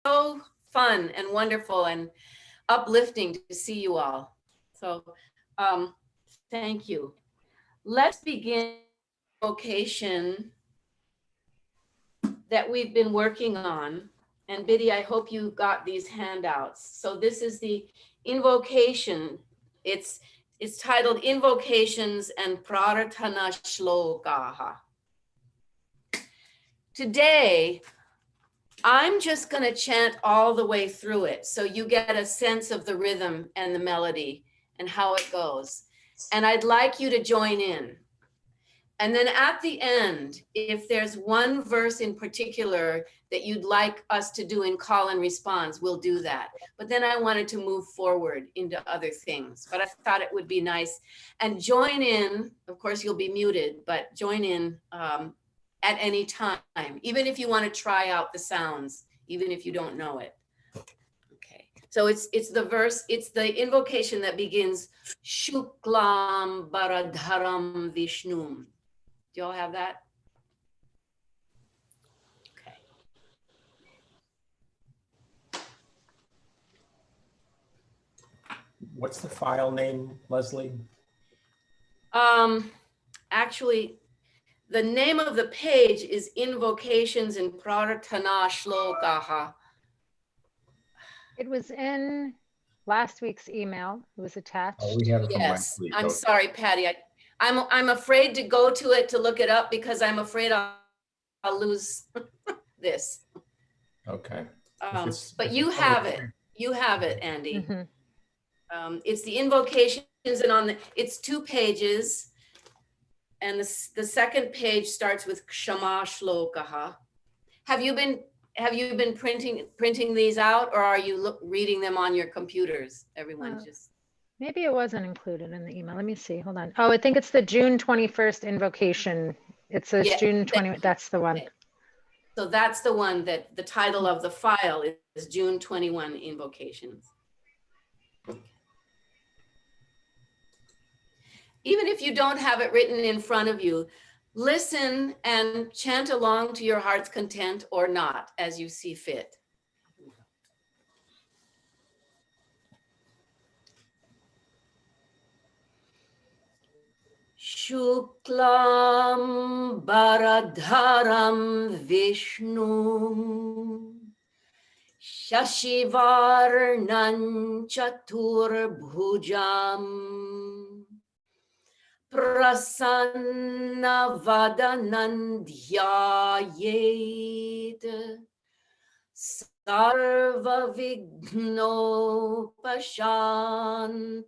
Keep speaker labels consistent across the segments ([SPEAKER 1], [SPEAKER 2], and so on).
[SPEAKER 1] so fun and wonderful and uplifting to see you all. So thank you. Let's begin vocation that we've been working on. And Biddy, I hope you got these handouts. So this is the invocation. It's it's titled Invocations and Prarthana Shlokaha. Today, I'm just going to chant all the way through it so you get a sense of the rhythm and the melody and how it goes. And I'd like you to join in. And then at the end, if there's one verse in particular that you'd like us to do in call and response, we'll do that. But then I wanted to move forward into other things. But I thought it would be nice. And join in, of course, you'll be muted, but join in at any time, even if you want to try out the sounds, even if you don't know it. Okay, so it's the verse, it's the invocation that begins Shuklam Baradharam Vishnum. Do y'all have that? Okay.
[SPEAKER 2] What's the file name, Leslie?
[SPEAKER 1] Actually, the name of the page is Invocations in Prarthana Shlokaha.
[SPEAKER 3] It was in last week's email. It was attached.
[SPEAKER 4] Oh, we have it from
[SPEAKER 1] Yes,
[SPEAKER 4] last week.
[SPEAKER 1] I'm
[SPEAKER 4] Okay.
[SPEAKER 1] sorry, Patty. I'm afraid to go to it to look it up because I'm afraid I'll lose this.
[SPEAKER 2] Okay.
[SPEAKER 1] But you have it. You have it, Andy.
[SPEAKER 3] Mm-hmm.
[SPEAKER 1] It's the invocations, and it's 2 pages. And the second page starts with Kshama Shlokaha. Have you been printing these out, or are you reading them on your computers? Everyone just.
[SPEAKER 3] Maybe it wasn't included in the email. Let me see. Hold on. Oh, I think it's the June 21st invocation. It says June 20. That's the one.
[SPEAKER 1] So that's the one that the title of the file is June 21 Invocations. Even if you don't have it written in front of you, listen and chant along to your heart's content or not, as you see fit. Shuklam Baradharam Vishnu Shashivarnan Chaturbhujam Prasanna Vadanan Dhyayet Sarva Vigno Pashantaye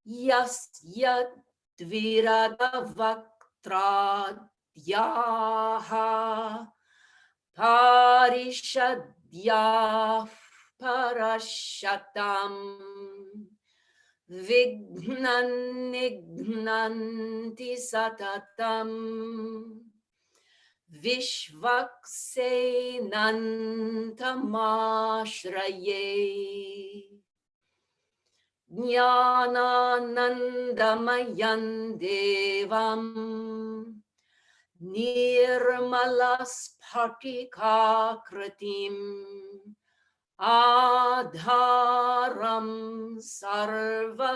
[SPEAKER 1] Yasya Dviradavaktrayaha Parishadya Parashatam Vignan Nignanti Satatam Vishvaksenantamashraye Jnananandamayan Devam Nirmalasphaticakratim Adharam Sarva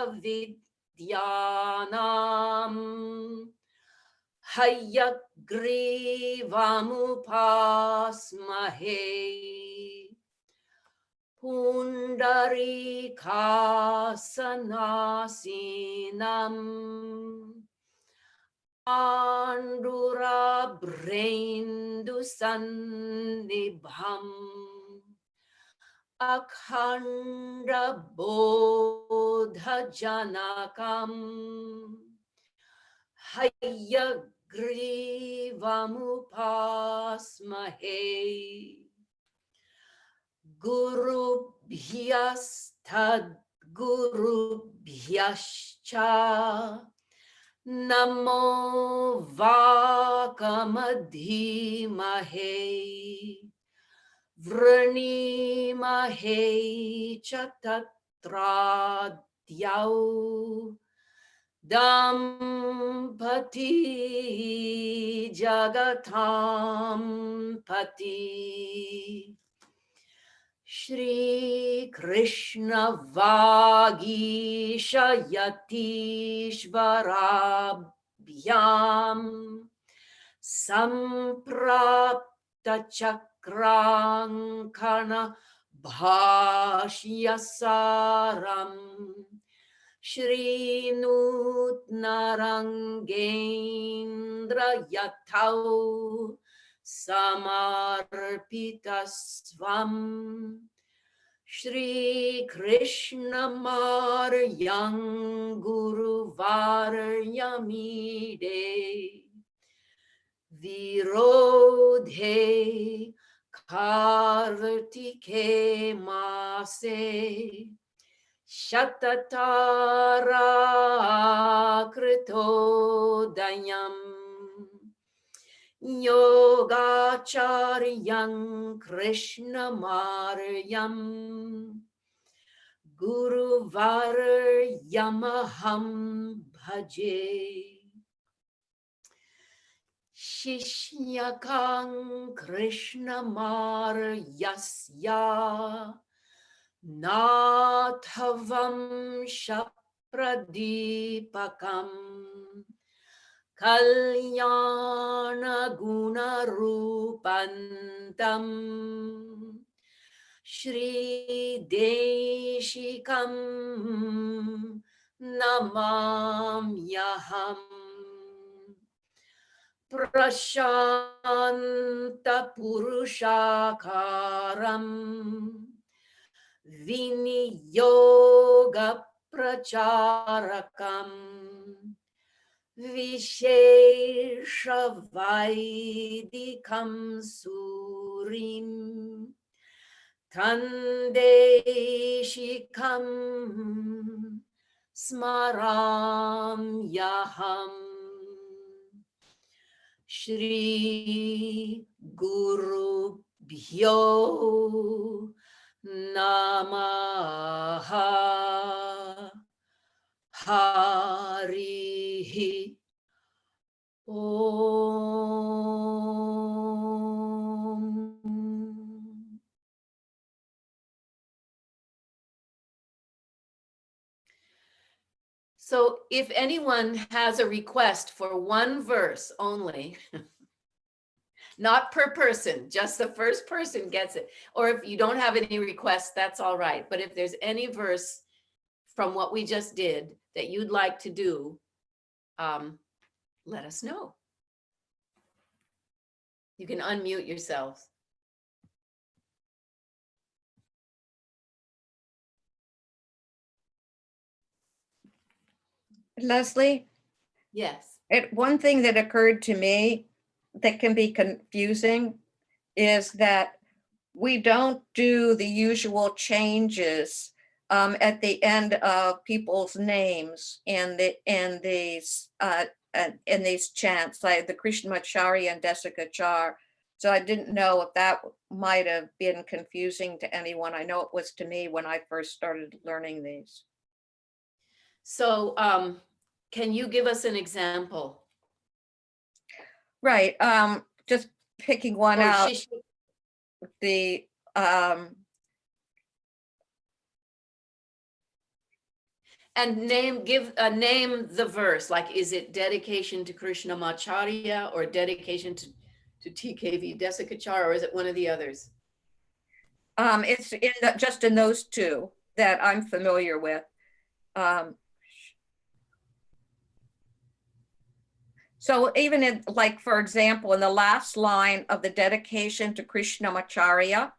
[SPEAKER 1] Vidyanam Hayagrivamupassmahe Pundarikaasanasinam Andura Braindusannibham Akhanda Bodha Janakam Hayagrivamupassmahe Guru Bhyastad Guru Bhyascha Namo Vakamadhimahe Vranimahe Chatatradyau Dampati Jagatam Pati Shri Krishna Vagisha Yatishvarabhyam Samprapta Chakrankana Bhashyasaram Shri Nutnarangendra Yatau Samarpita Svam Shri Krishna Maryam Guru Varyamide Virodhe Kartike Mase Shatatara Kritodayam Yogacharyam Krishna Maryam Guru Varyamaham Bhaje Shishyakam Krishna Maryasya Nathavam Shapradipakam Kalyana Gunarupantam Shri Deshikam Namamyaham Prashanta Purushakaram Viniyoga Pracharakam Vishesha Vaidikam Surim Tandeshikam Smaram Yaham Shri Guru Bhyo Namaha Harihi Om. So if anyone has a request for one verse only, not per person, just the first person gets it. Or if you don't have any requests, that's all right. But if there's any verse from what we just did that you'd like to do, let us know. You can unmute yourselves.
[SPEAKER 4] Leslie,
[SPEAKER 1] Yes.
[SPEAKER 4] one thing that occurred to me that can be confusing is that we don't do the usual changes at the end of people's names in these chants, like the Krishnamacharya and Desikachar. So I didn't know if that might have been confusing to anyone. I know it was to me when I first started learning these.
[SPEAKER 1] So can you give us an example?
[SPEAKER 4] Right. Just picking one
[SPEAKER 1] Or
[SPEAKER 4] out.
[SPEAKER 1] Shishi-
[SPEAKER 4] The
[SPEAKER 1] And give name the verse, like is it dedication to Krishnamacharya or dedication to TKV Desikachar, or is it one of the others?
[SPEAKER 4] it's just in those two that I'm familiar with. So even in, like, for example, in the last line of the dedication to Krishnamacharya,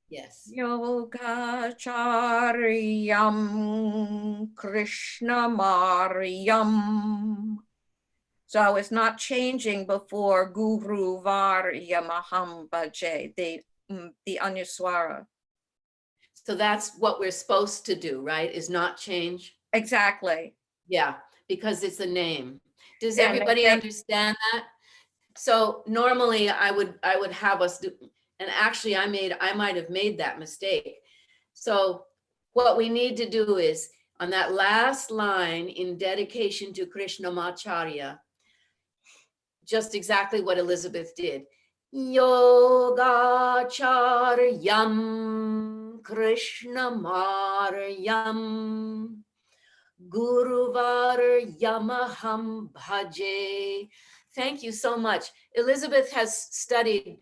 [SPEAKER 1] Yes.
[SPEAKER 4] Yogacharyam Krishnamaryam. So it's not changing before Guru Varyamaham Bhaje, the Anuswara.
[SPEAKER 1] So that's what we're supposed to do, right? Is not change?
[SPEAKER 4] Exactly.
[SPEAKER 1] Yeah, because it's a name. Does
[SPEAKER 4] Yeah,
[SPEAKER 1] everybody understand that? So normally I would have us do, and actually I might have made that mistake. So what we need to do is on that last line in dedication to Krishnamacharya, just exactly what Elizabeth did. Yogacharyam Krishnamaryam Guruvaryamaham bhaje. Thank you so much. Elizabeth has studied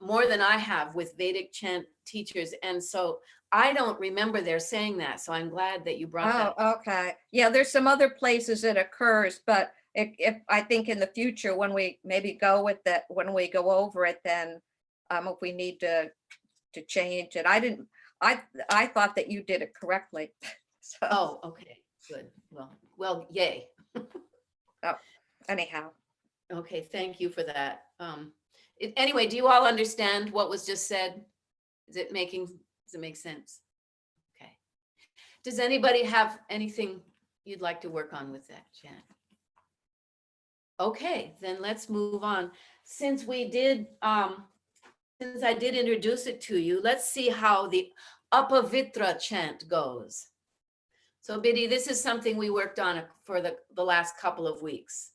[SPEAKER 1] more than I have with Vedic chant teachers, and so I don't remember their saying that. So I'm glad that you brought that.
[SPEAKER 4] Oh, okay. Yeah, there's some other places it occurs, but if I think in the future, when we maybe go with that, when we go over it, then if we need to change it, I thought that you did it correctly. So
[SPEAKER 1] Oh, okay, good. Well, yay.
[SPEAKER 4] anyhow,
[SPEAKER 1] Okay, thank you for that. Anyway, do you all understand what was just said? Does it make sense? Okay. Does anybody have anything you'd like to work on with that, Jan? Okay, then let's move on. Since I did introduce it to you, let's see how the Apavitra chant goes. So Biddy, this is something we worked on for the last couple of weeks.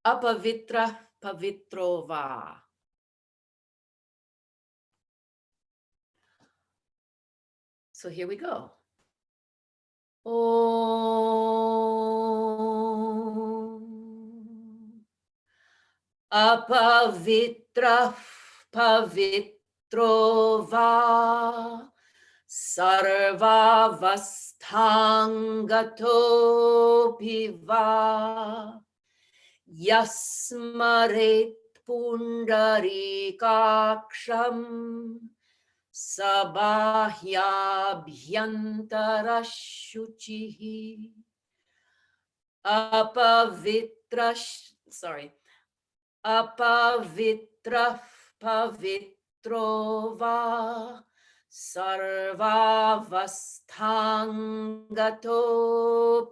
[SPEAKER 1] Apavitra pavitrova. So here we go. Om Apavitra pavitrova sarvavastangato piva yasmaret pundarikaksham sabhahyabhyantara shuchihi apavitra pavitrova sarvavastangato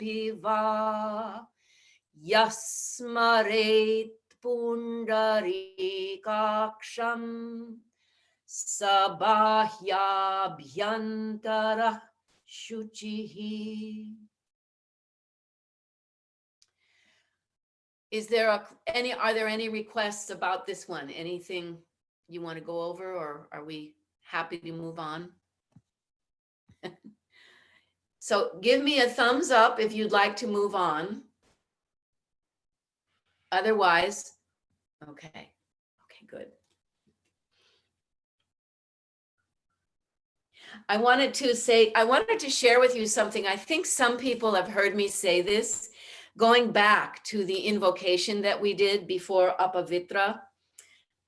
[SPEAKER 1] piva yasmaret pundarikaksham sabhahyabhyantara shuchihi. Are there any requests about this one? Anything you want to go over, or are we happy to move on? So give me a thumbs up if you'd like to move on. Otherwise, okay, good. I wanted to share with you something. I think some people have heard me say this, going back to the invocation that we did before Apavitra.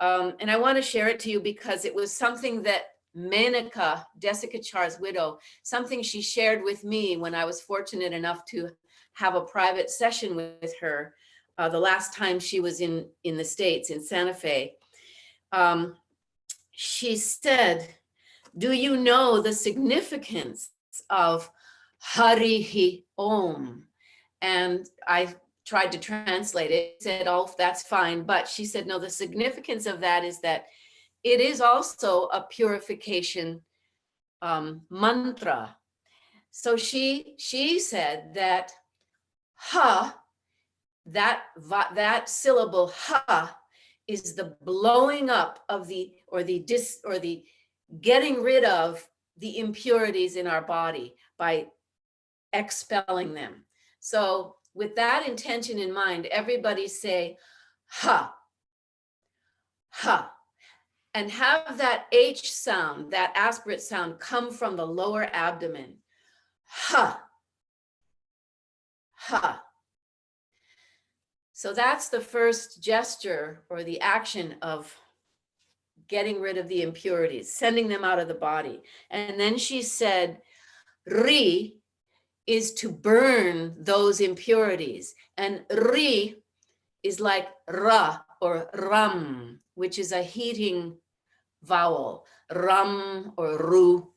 [SPEAKER 1] And I want to share it to you because it was something that Menaka, Desikachar's widow, something she shared with me when I was fortunate enough to have a private session with her the last time she was in the States, in Santa Fe. She said, do you know the significance of Harihi Om? And I tried to translate it, said, oh, that's fine. But she said, no, the significance of that is that it is also a purification mantra. So she said that ha, that syllable ha is the blowing up of the getting rid of the impurities in our body by expelling them. So with that intention in mind, everybody say ha, ha, and have that H sound, that aspirate sound, come from the lower abdomen. Ha, ha. So that's the first gesture or the action of getting rid of the impurities, sending them out of the body. And then she said, Ri is to burn those impurities. And Ri is like Ra or Ram, which is a heating vowel. Ram or Ru,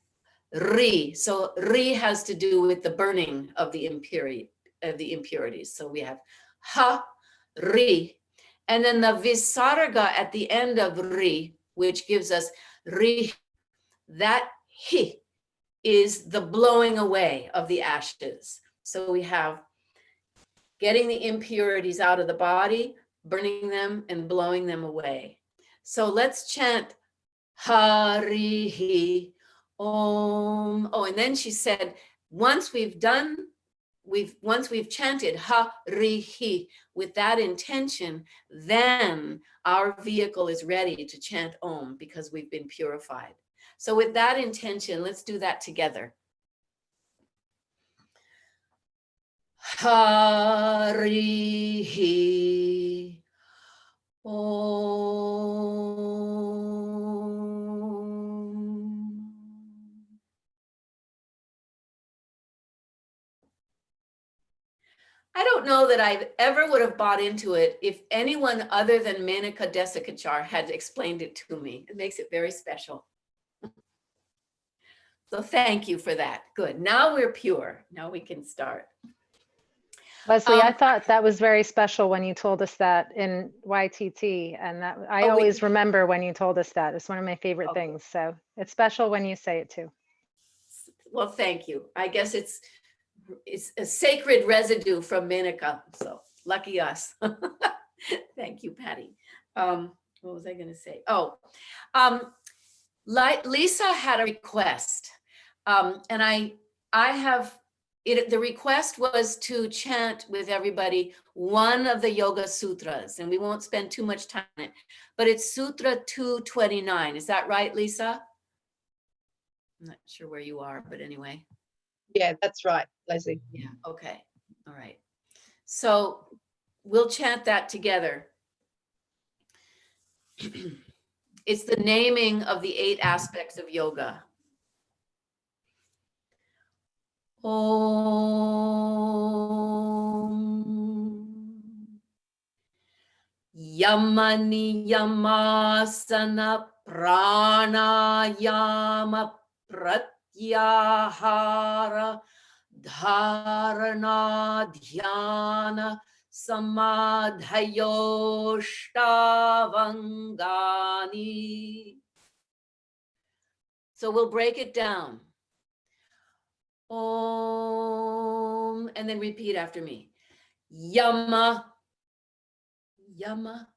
[SPEAKER 1] Ri. So Ri has to do with the burning of the impurities. So we have Ha, Ri. And then the Visarga at the end of Ri, which gives us Ri, that Hi is the blowing away of the ashes. So we have getting the impurities out of the body, burning them and blowing them away. So let's chant Harihi Om. Oh, and then she said, once we've chanted Harihi with that intention, then our vehicle is ready to chant Om because we've been purified. So with that intention, let's do that together. Harihi Om. I don't know that I ever would have bought into it if anyone other than Menaka Desikachar had explained it to me. It makes it very special. So thank you for that. Good. Now we're pure. Now we can start.
[SPEAKER 3] Leslie, I thought that was very special when you told us that in YTT, and that I always remember when you told us that. It's one of my favorite things. So it's special when you say it too.
[SPEAKER 1] Well, thank you. I guess it's a sacred residue from Menaka. So lucky us. Thank you, Patty. What was I going to say? Oh, Lisa had a request, and I have it. The request was to chant with everybody one of the Yoga Sutras, and we won't spend too much time on it, but it's Sutra 229. Is that right, Lisa? I'm not sure where you are, but anyway.
[SPEAKER 5] Yeah, that's right, Leslie.
[SPEAKER 1] Yeah, okay. All right. So we'll chant that together. It's the naming of the 8 aspects of yoga. Om Yamani Yamasana Pranayama Pratyahara Dharana Dhyana Samadhayoshtavangani. So we'll break it down. Om, and then repeat after me. Yama, yama,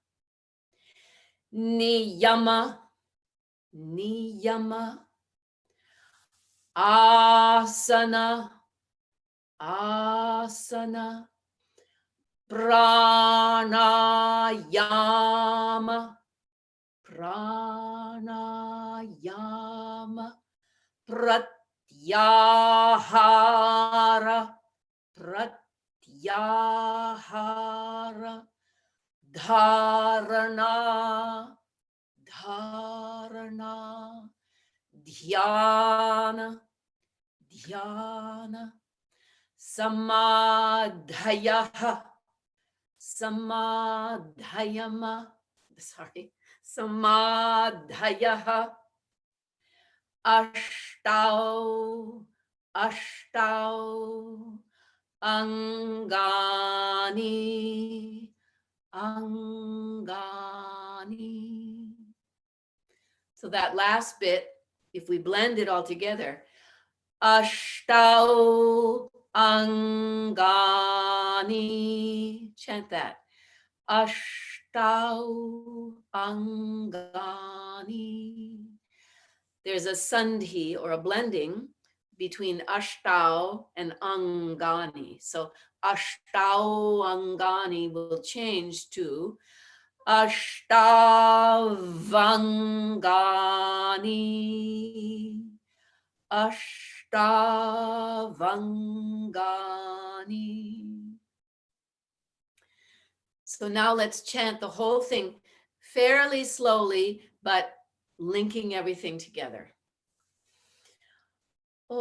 [SPEAKER 1] niyama, niyama, asana, asana, pranayama, pranayama, pratyahara, pratyahara, dharana, dharana, dhyana, dhyana, samadhayaha, samadhayama, samadhayaha, ashtau, ashtau, angani, angani. So that last bit, if we blend it all together, ashtau angani. Chant that. Ashtau angani. There's a sandhi or a blending between ashtau and angani. So ashtau angani will change to ashtavangani. Ashtavangani. So now let's chant the whole thing fairly slowly, but linking everything together. Om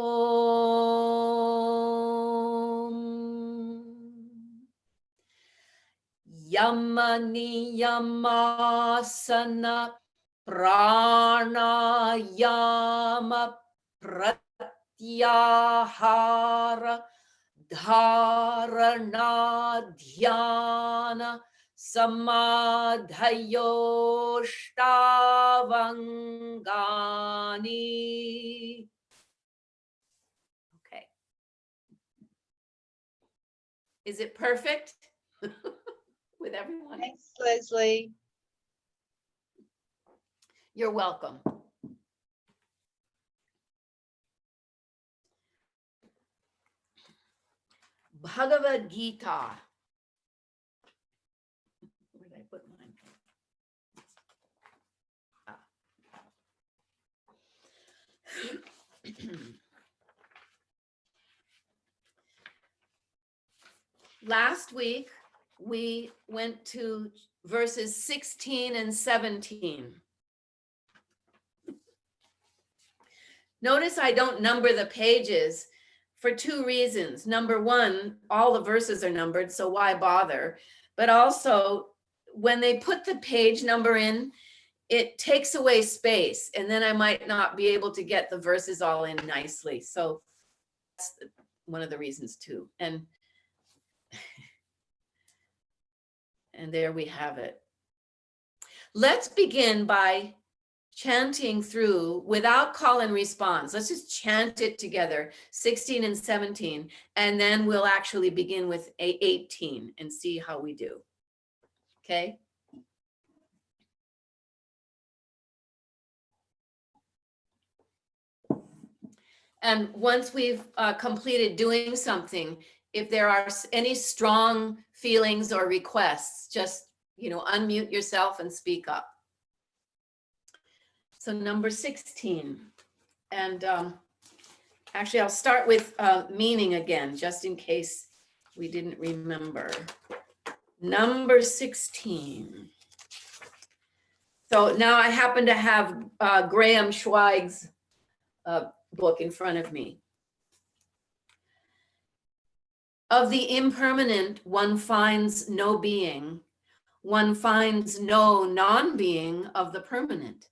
[SPEAKER 1] Yamani Yamasana Pranayama Pratyahara Dharana Dhyana Samadhayoshtavangani. Okay. Is it perfect with everyone?
[SPEAKER 5] Thanks, Leslie.
[SPEAKER 1] You're welcome. Bhagavad Gita. Where did I put mine? Ah. Last week, we went to verses 16 and 17. Notice I don't number the pages for two reasons. Number one, all the verses are numbered, so why bother? But also, when they put the page number in, it takes away space, and then I might not be able to get the verses all in nicely. So that's one of the reasons too. And there we have it. Let's begin by chanting through without call and response. Let's just chant it together, 16 and 17, and then we'll actually begin with 18 and see how we do. Okay? And once we've completed doing something, if there are any strong feelings or requests, just, unmute yourself and speak up. So number 16, and actually I'll start with meaning again, just in case we didn't remember. Number 16. So now I happen to have Graham Schweig's book in front of me. Of the impermanent, one finds no being. One finds no non-being of the permanent.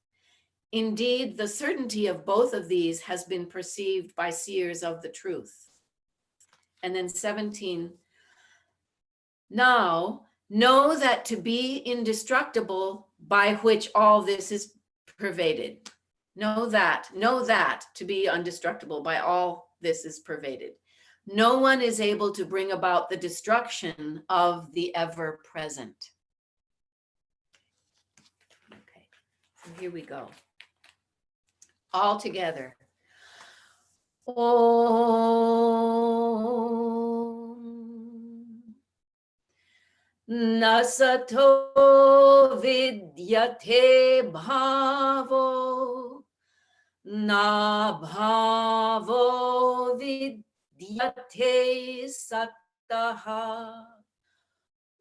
[SPEAKER 1] Indeed, the certainty of both of these has been perceived by seers of the truth. And then 17, now know that to be indestructible by which all this is pervaded. Know that to be indestructible by all this is pervaded. No one is able to bring about the destruction of the ever present. Okay, so here we go. All together. Om Nasato vidyate bhavo na bhavo vidyate sattaha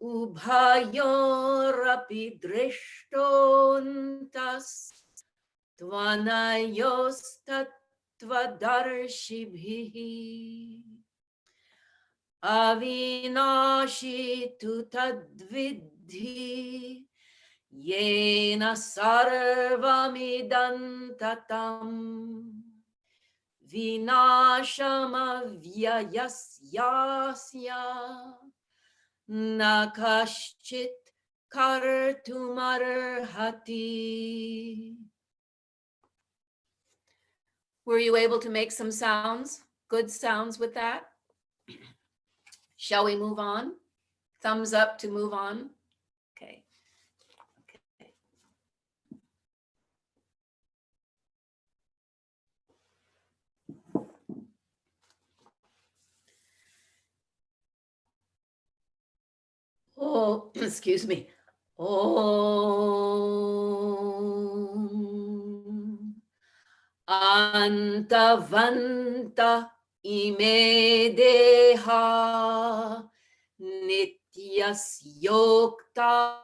[SPEAKER 1] ubhayorapi drishtontas Tvanayostatvadarshibihi Avinashi tu tadvidhi Yena sarvamidantatam Vinashamavyayasya Nakaschit kartumarhati. Were you able to make some sounds, good sounds with that? Shall we move on? Thumbs up to move on. Okay. Okay. Oh, excuse me. Om Antavanta ime deha nityas yokta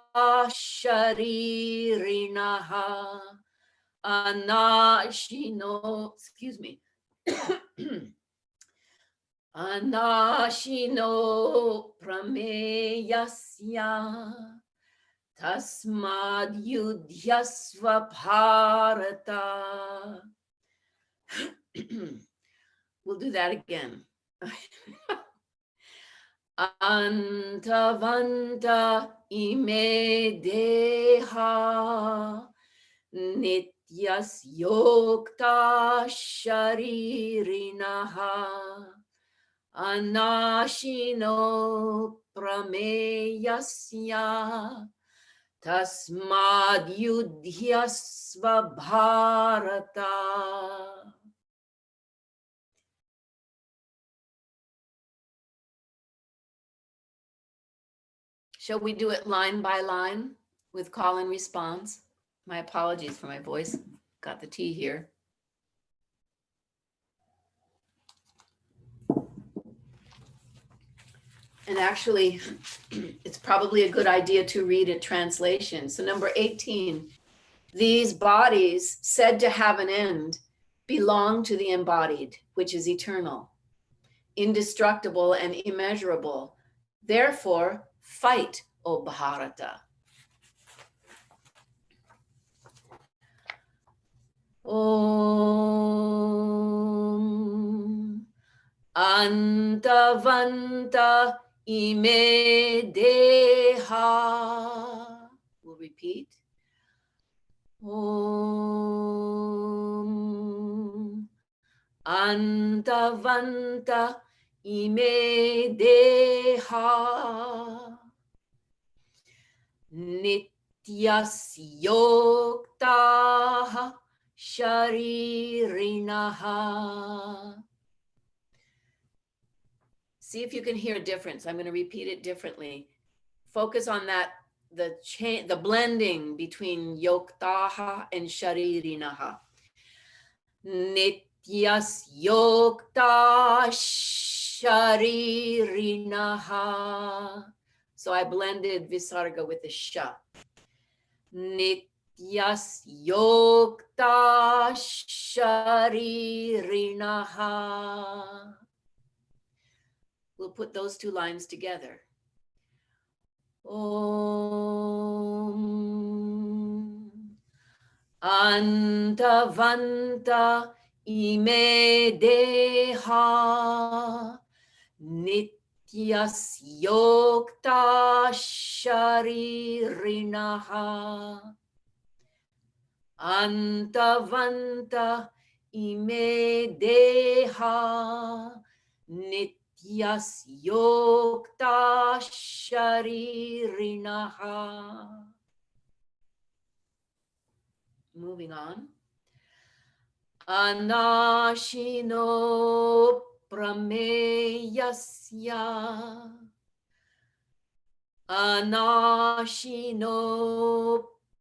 [SPEAKER 1] sharirinaha anashino, excuse me. Anashino prameyasya tasmad yudhyasva bharata. We'll do that again. Antavanta ime deha nityas yokta sharirinaha anashino prameyasya tasmad yudhyasva bharata. Shall we do it line by line with call and response? My apologies for my voice. Got the tea here. And actually, it's probably a good idea to read a translation. So number 18, these bodies said to have an end belong to the embodied, which is eternal, indestructible and immeasurable. Therefore, fight, O Bharata. Om Antavanta ime deha. We'll repeat. Om Antavanta ime deha. Nityas yoktaha sharirinaha. See if you can hear a difference. I'm going to repeat it differently. Focus on that, the blending between yoktaha and sharirinaha. Nityas yokta sharirinaha. So I blended visarga with the sha. Nityas yokta sharirinaha. We'll put those two lines together. Om Antavanta ime deha Nityas yokta sharirinaha. Antavanta ime deha Nityas yokta sharirinaha. Moving on. Anashino prameyasya. Anashino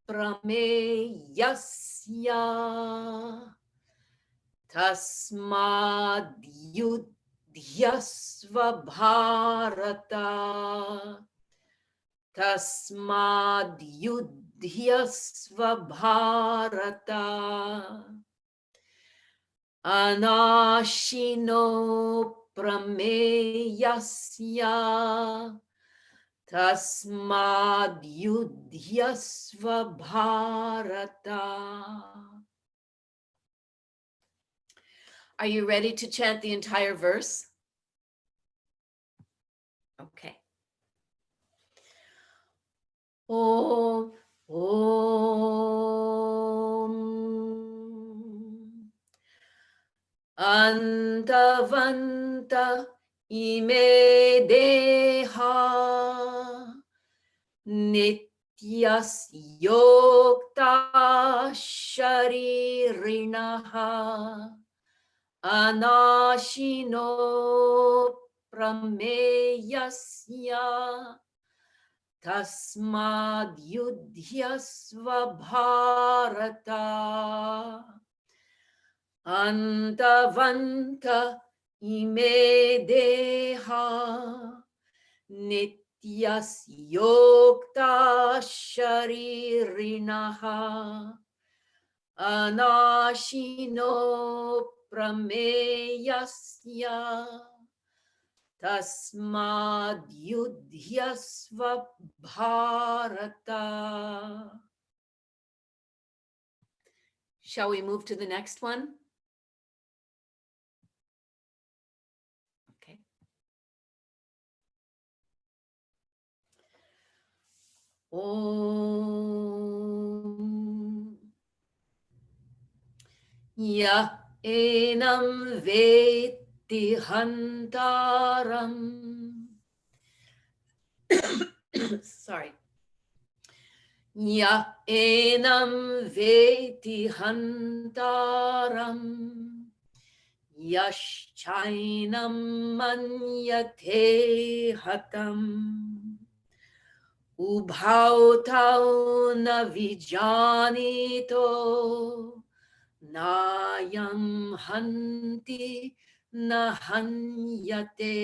[SPEAKER 1] prameyasya. Tasmad yudhyasva bharata. Tasmad yudhyasva bharata. Anashino prameyasya. Tasmad yudhyasva bharata. Are you ready to chant the entire verse? Okay. Om, Om Antavanta ime deha Nityas yokta sharirinaha Anashino prameyasya Tasmad yudhyasva bharata. Antavanta ime deha Nityas yokta sharirinaha Anashino prameyasya Tasmad yudhyasva bharata. Shall we move to the next one? Okay. Om Ya enam hantaram. Sorry. Ya enam veti hantaram. Yashchainam manyate hatam. Ubhau tau na vijanito. Nayam hanti nahanyate.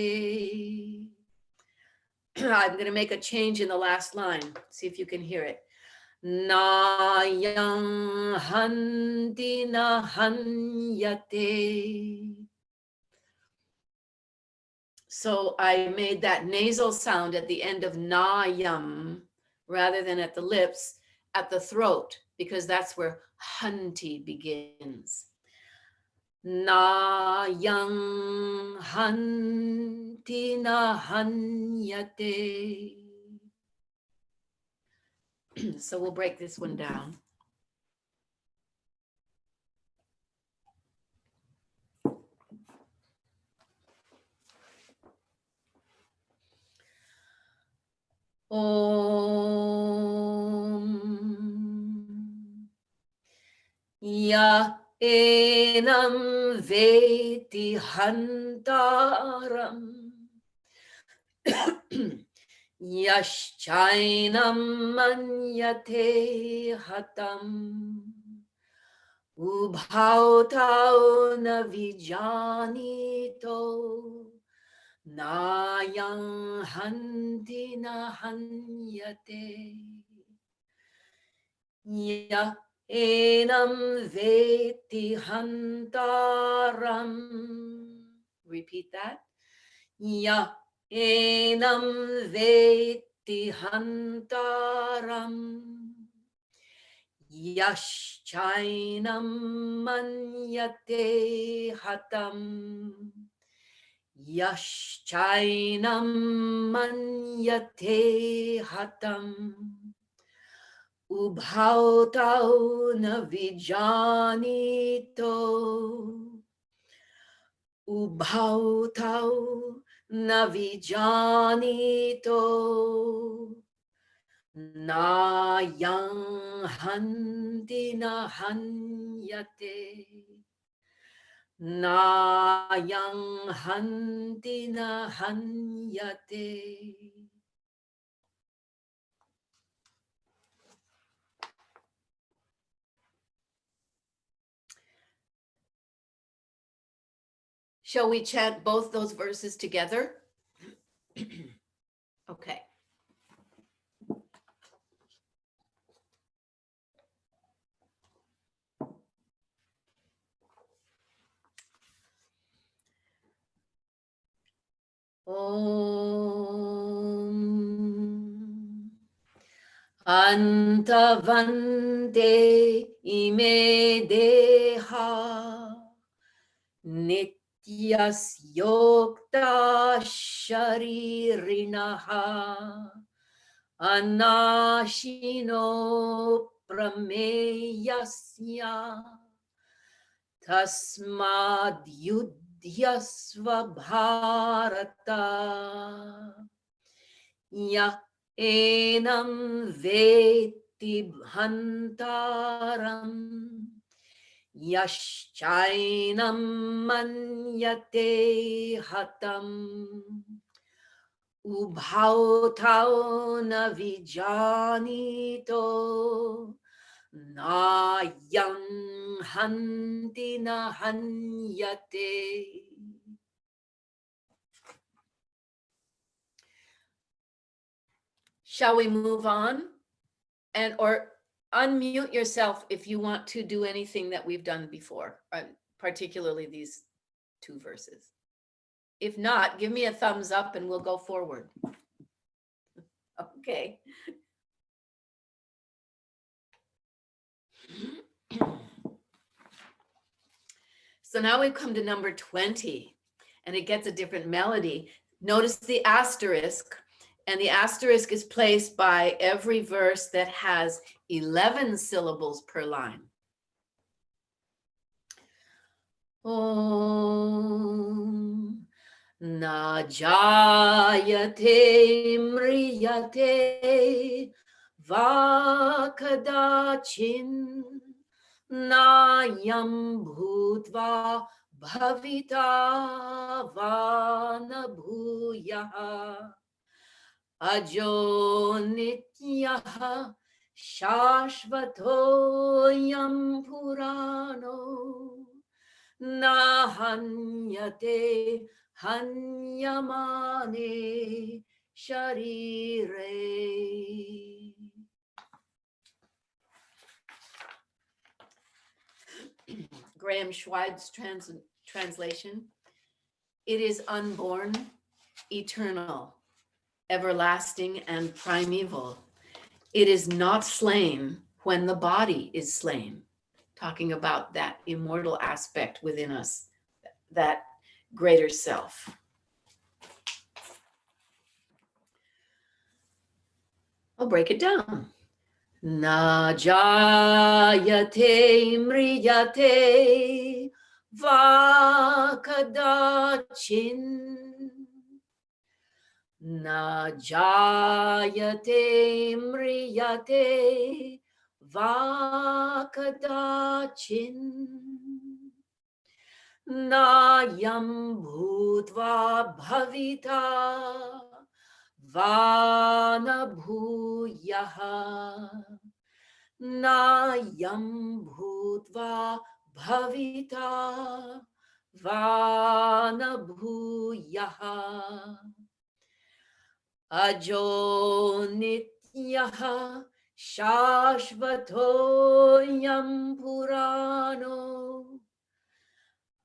[SPEAKER 1] I'm going to make a change in the last line. See if you can hear it. Nayam hanti nahanyate. So I made that nasal sound at the end of nayam rather than at the lips, at the throat, because that's where hanti begins. Nayam hanti nahanyate. So we'll break this one down. Om Ya enam veti hantaram Yashchainam manyate hatam Ubhau tau na vijanito Nayam hanti nahanyate. Ya enam veti hantaram. Repeat that. Ya enam veti hantaram. Yashchainam manyate hatam. Yashchainam manyate hatam. Ubhau tau na vijanito. Ubhau tau na vijanito. Nayam hanti nahanyate. Nayam hanti nahanyate. Shall we chant both those verses together? Okay. Om Antavante ime deha Nityas yokta sharirinaha Anashino prameyasya Tasmad yudhyasva bharata Ya enam veti bhantaram Yashchainam manyate hatam Ubhau tau na vijanito Nayam hanti nahanyate. Shall we move on? And or unmute yourself if you want to do anything that we've done before, particularly these two verses. If not, give me a thumbs up and we'll go forward. Okay. So now we've come to number 20 and it gets a different melody. Notice the asterisk, and the asterisk is placed by every verse that has 11 syllables per line. Om jayate mriyate va kadachin nayam bhutva bhavita vana bhuyaha ajo nityaha shashvatoyam purano nahanyate hanyamane sharire. Graham Schweid's translation. It is unborn, eternal, everlasting, and primeval. It is not slain when the body is slain. Talking about that immortal aspect within us, that greater self. I'll break it down. Na jayate mriyate vakadachin. Na jayate mriyate vakadachin. Nayam bhutva bhavita vana bhuyaha. Nayam bhutva bhavita vana bhuyaha. Ajo nityaha shashvatoyam purano.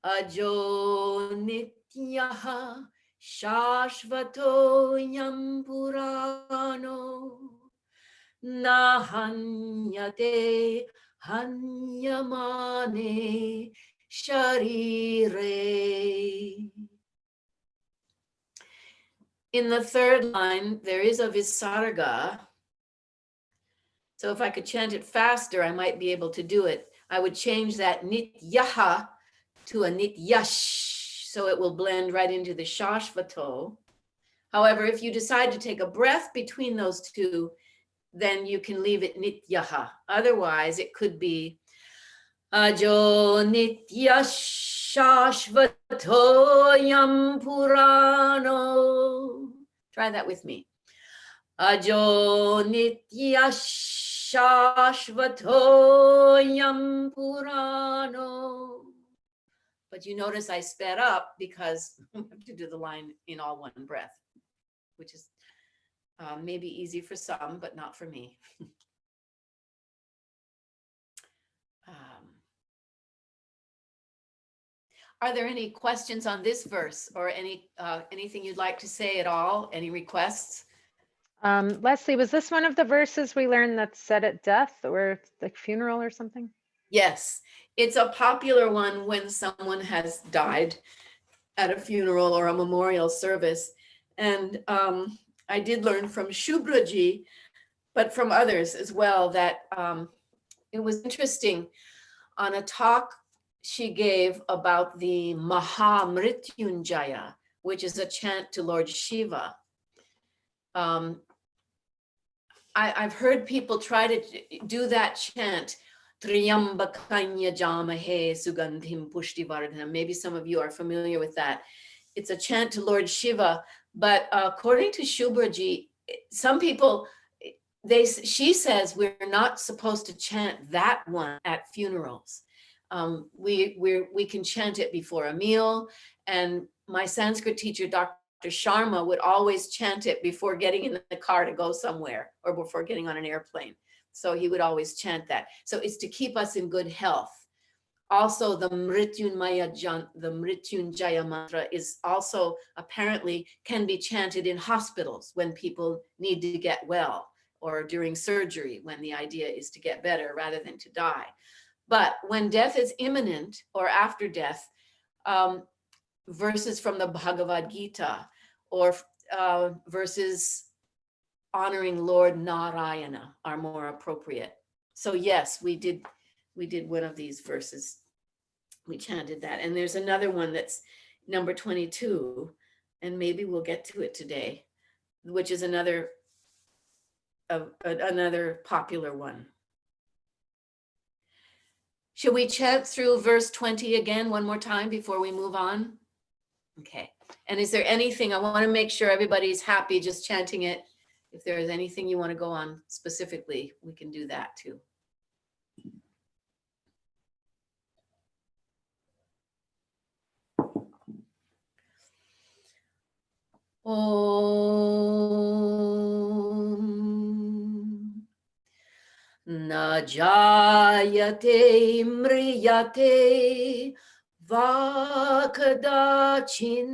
[SPEAKER 1] Ajo nityaha shashvatoyam purano nahanyate hanyamane sharire. In the third line, there is a visarga. So if I could chant it faster, I might be able to do it. I would change that nityaha to a nityash, so it will blend right into the shashvato. However, if you decide to take a breath between those two, then you can leave it nityaha. Otherwise, it could be ajo nityash shashvatoyam purano. Try that with me. Ajo nityash shashvatoyam purano. But you notice I sped up because I have to do the line in all one breath, which is maybe easy for some, but not for me. Are there any questions on this verse or anything you'd like to say at all? Any requests?
[SPEAKER 3] Leslie, was this one of the verses we learned that's said at death or the funeral or something?
[SPEAKER 1] Yes, it's a popular one when someone has died at a funeral or a memorial service. And I did learn from Shubraji, but from others as well, that it was interesting on a talk she gave about the Maha Mrityunjaya, which is a chant to Lord Shiva. I've heard people try to do that chant, Triyambakanya Jamahe Sugandhim Pushtivardhanam. Maybe some of you are familiar with that. It's a chant to Lord Shiva, but according to Shubraji, some people, she says we're not supposed to chant that one at funerals. We can chant it before a meal, and my Sanskrit teacher, Dr. Sharma, would always chant it before getting in the car to go somewhere or before getting on an airplane. So he would always chant that. So it's to keep us in good health. Also, the Mrityunjaya mantra is also apparently can be chanted in hospitals when people need to get well, or during surgery when the idea is to get better rather than to die. But when death is imminent or after death, verses from the Bhagavad Gita or verses honoring Lord Narayana are more appropriate. So yes, we did one of these verses. We chanted that. And there's another one that's number 22. And maybe we'll get to it today, which is another popular one. Should we chat through verse 20 again one more time before we move on? Okay. And is there anything, I want to make sure everybody's happy just chanting it. If there is anything you want to go on specifically, we can do that too. Om Na jayate mriyate vakadachin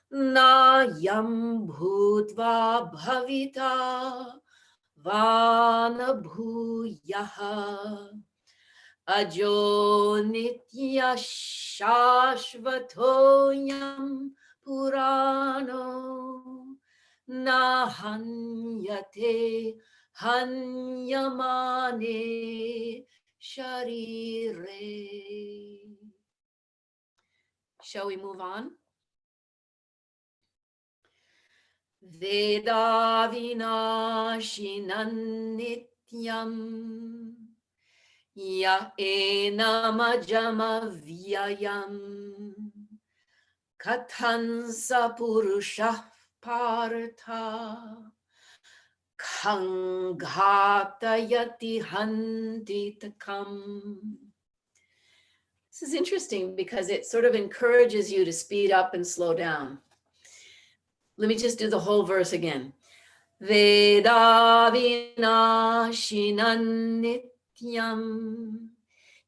[SPEAKER 1] na yam bhutva bhavita vana bhuyaha ajo nitya shashvatoyam purano na hanyate hanyamane sharire. Shall we move on? Veda vinashinan nityam ya enamajama vyayam kathansa purusha partha kanghatayati handitakam. This is interesting because it sort of encourages you to speed up and slow down. Let me just do the whole verse again. Veda vinashinan nityam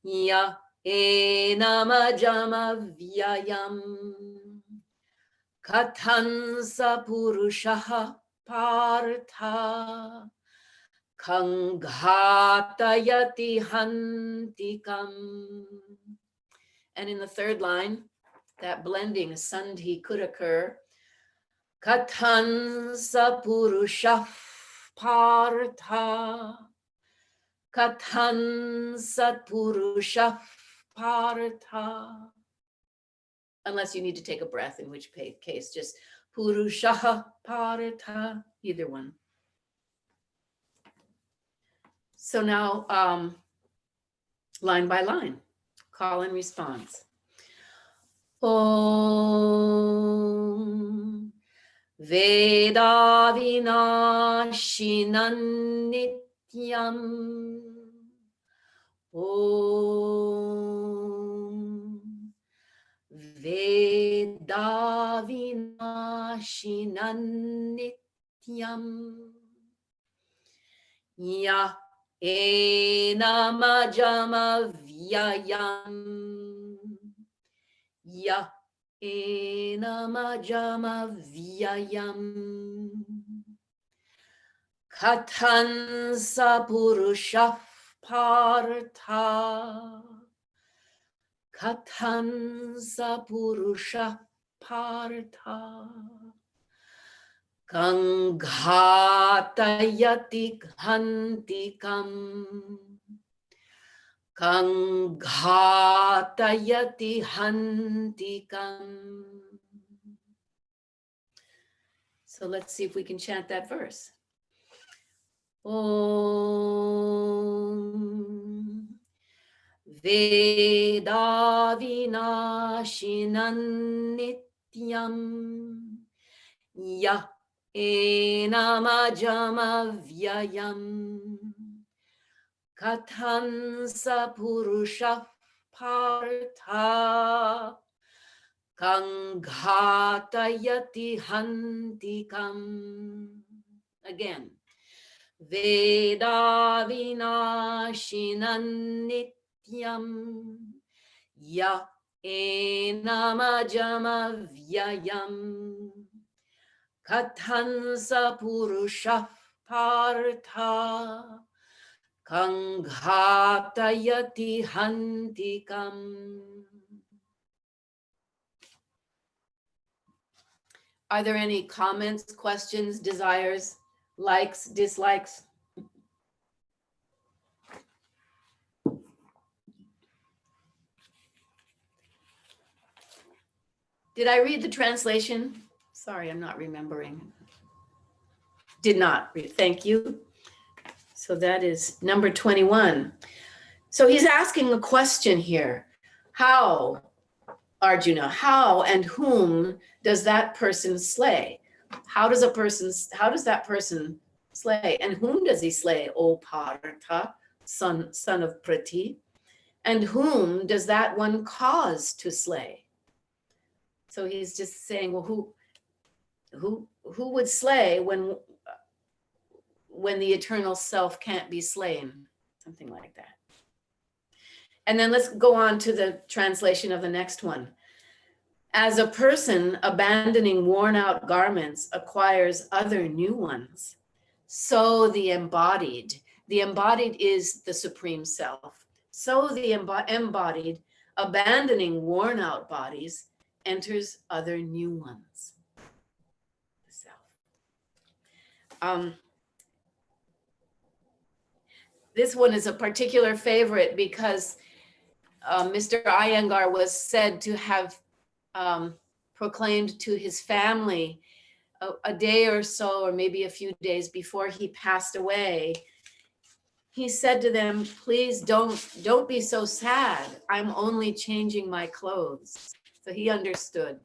[SPEAKER 1] ya enamajama vyayam kathansa purushaha partha kanghatayati hantikam. And in the third line, that blending, sandhi, could occur. Kathansa purusha partha. Kathansa purusha partha. Unless you need to take a breath, in which case just purusha partha, either one. So now, line by line, call and response. Om Veda vinashinan nityam. Om Veda vinashinan nityam. Ya enamajama vyayam. Ya enamajama vyayam. Kathansa purusha partha. Kathansa purusha partha. Kanghatayati hantikam. Kanghatayati hantikam. So let's see if we can chant that verse. Om Veda vinashinan nityam. Ya enamajama vyayam. Kathansa purusha partha. Kanghatayati hantikam. Again. Veda vinashinan nityam. Ya enamajama vyayam. Kathansa purusha partha. Kanghatayati hantikam. Are there any comments, questions, desires, likes, dislikes? Did I read the translation? Sorry, I'm not remembering. Did not read. Thank you. So that is number 21. So he's asking a question here. How, Arjuna, how and whom does that person slay? How does that person slay? And whom does he slay, O Partha, son of Prati? And whom does that one cause to slay? So he's just saying, well, who would slay when the eternal self can't be slain? Something like that. And then let's go on to the translation of the next one. As a person abandoning worn out garments acquires other new ones, so the embodied is the supreme self. So the embodied, abandoning worn out bodies, enters other new ones. The self. This one is a particular favorite because Mr. Iyengar was said to have proclaimed to his family a day or so, or maybe a few days before he passed away. He said to them, please don't be so sad. I'm only changing my clothes. So he understood.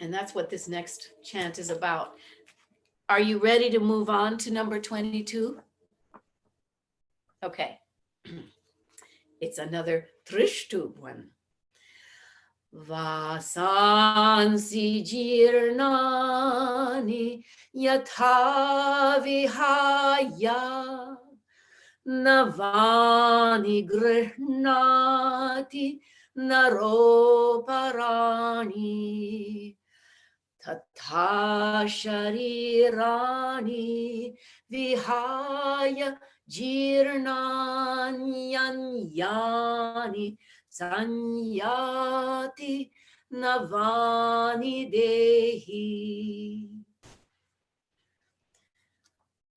[SPEAKER 1] And that's what this next chant is about. Are you ready to move on to number 22? Okay. It's another Trishtub one. Vasansi jirnani yatha vihaya navani grihnati naroparani tatha sharirani vihaya jirnanyani sanyati navani dehi.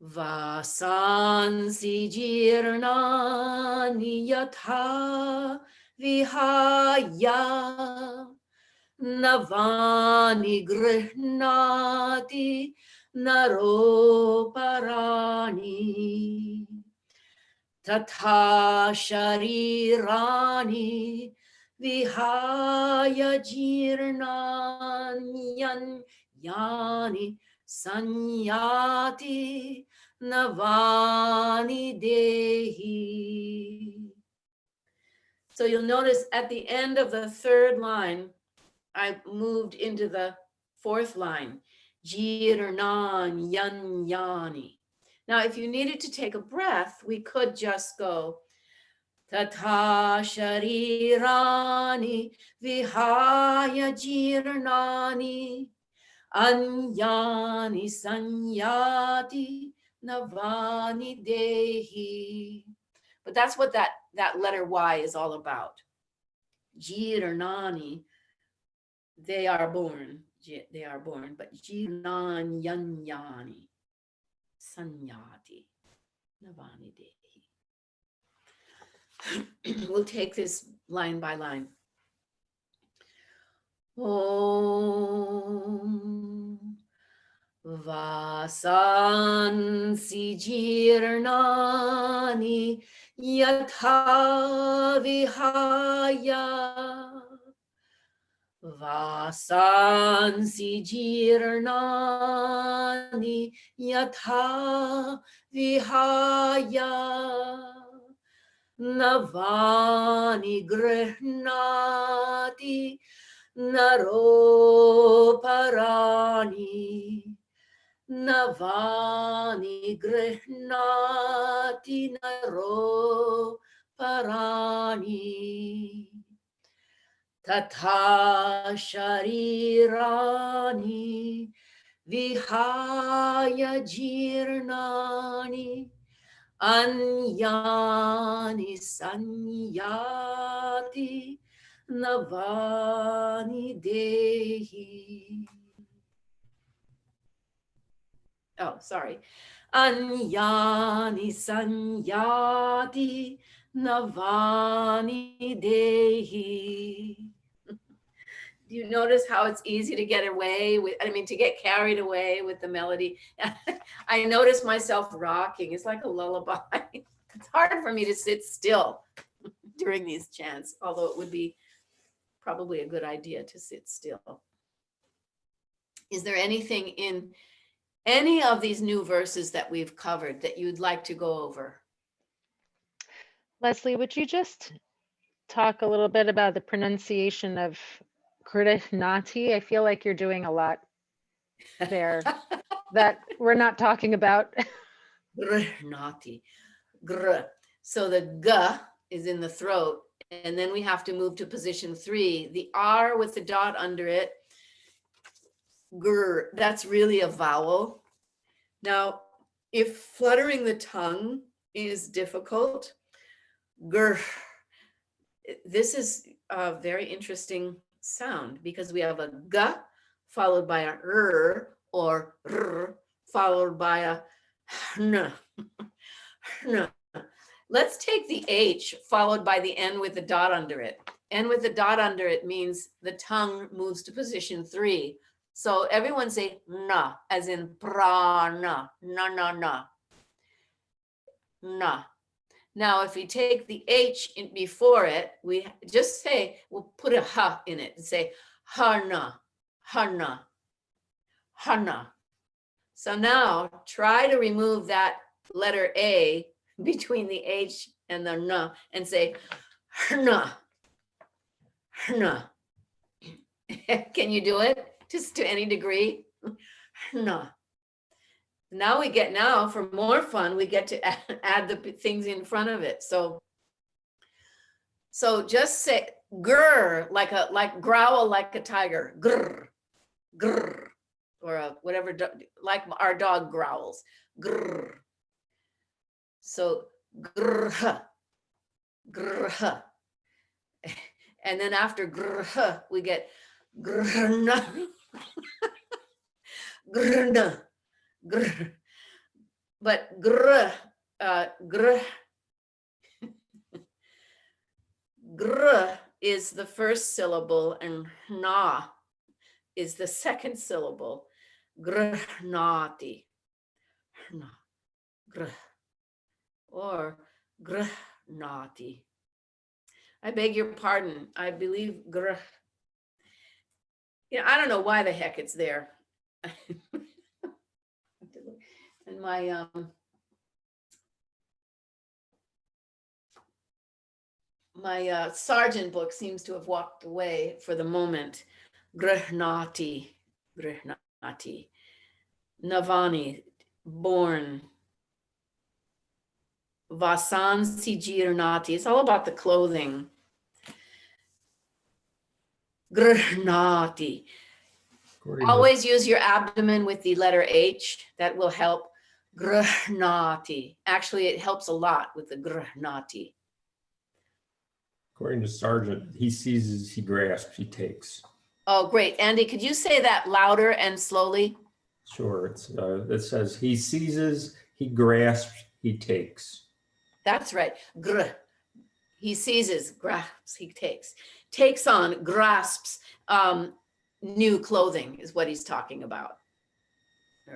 [SPEAKER 1] Vasansi jirnani yatha vihaya navani grihnati naroparani tatha sharirani vihaya jirnanyani sanyati navani dehi. So you'll notice at the end of the third line, I moved into the fourth line, jirnanyani. Now, if you needed to take a breath, we could just go, tatha sharirani vihaya jirnani anyani sanyati navani dehi. But that's what that letter Y is all about. Jirnani, they are born, but jirnanyani sanyati navani dehi. We'll take this line by line. Om Vasansi jirnani yatha vihaya Vasansi jirnani yatha vihaya navani grihnati naroparani navani grihnati naroparani tatha sharirani vihaya jirnani anyani sanyati navani dehi. Oh, sorry. Anyani sanyati navani dehi. Do you notice how it's easy to get away with, I mean, to get carried away with the melody? I notice myself rocking. It's like a lullaby. It's hard for me to sit still during these chants, although it would be probably a good idea to sit still. Is there anything in any of these new verses that we've covered that you'd like to go over?
[SPEAKER 3] Leslie, would you just talk a little bit about the pronunciation of Krihnati? I feel like you're doing a lot there that we're not talking about.
[SPEAKER 1] Naughty. Gr. So the g is in the throat, and then we have to move to position 3. The R with the dot under it, gr, that's really a vowel. Now, if fluttering the tongue is difficult, gr, this is a very interesting sound because we have a g followed by a r or r followed by a n. n. Let's take the H followed by the N with the dot under it. N with the dot under it means the tongue moves to position 3. So everyone say na, as in prana, na, na, na, na. Now, if we take the H in before it, we just say, we'll put a ha in it and say hana, hana, hana. So now try to remove that letter A between the H and the na and say hna, hna. Can you do it just to any degree? Hna. Now for more fun, we get to add the things in front of it. So just say grr, like growl like a tiger, grr, grr, or whatever, like our dog growls, grr. So grr, grr. And then after grr, we get grrna, grrna, grr. But grr, grr, grr is the first syllable and na is the second syllable. Grhnati, grr, or grhnati. I beg your pardon. I believe grh. Yeah, I don't know why the heck it's there. And my sergeant book seems to have walked away for the moment. Grihnati, Grihnati. Navani, born. Vasansi Girnati. It's all about the clothing. Grihnati. Always use your abdomen with the letter H. That will help. Grihnati. Actually, it helps a lot with the grihnati.
[SPEAKER 2] According to Sargent, he seizes, he grasps, he takes.
[SPEAKER 1] Oh, great. Andy, could you say that louder and slowly?
[SPEAKER 2] Sure, it says he seizes, he grasps, he takes.
[SPEAKER 1] That's right. Gr. He seizes, grasps, he takes. Takes on, grasps, new clothing is what he's talking about.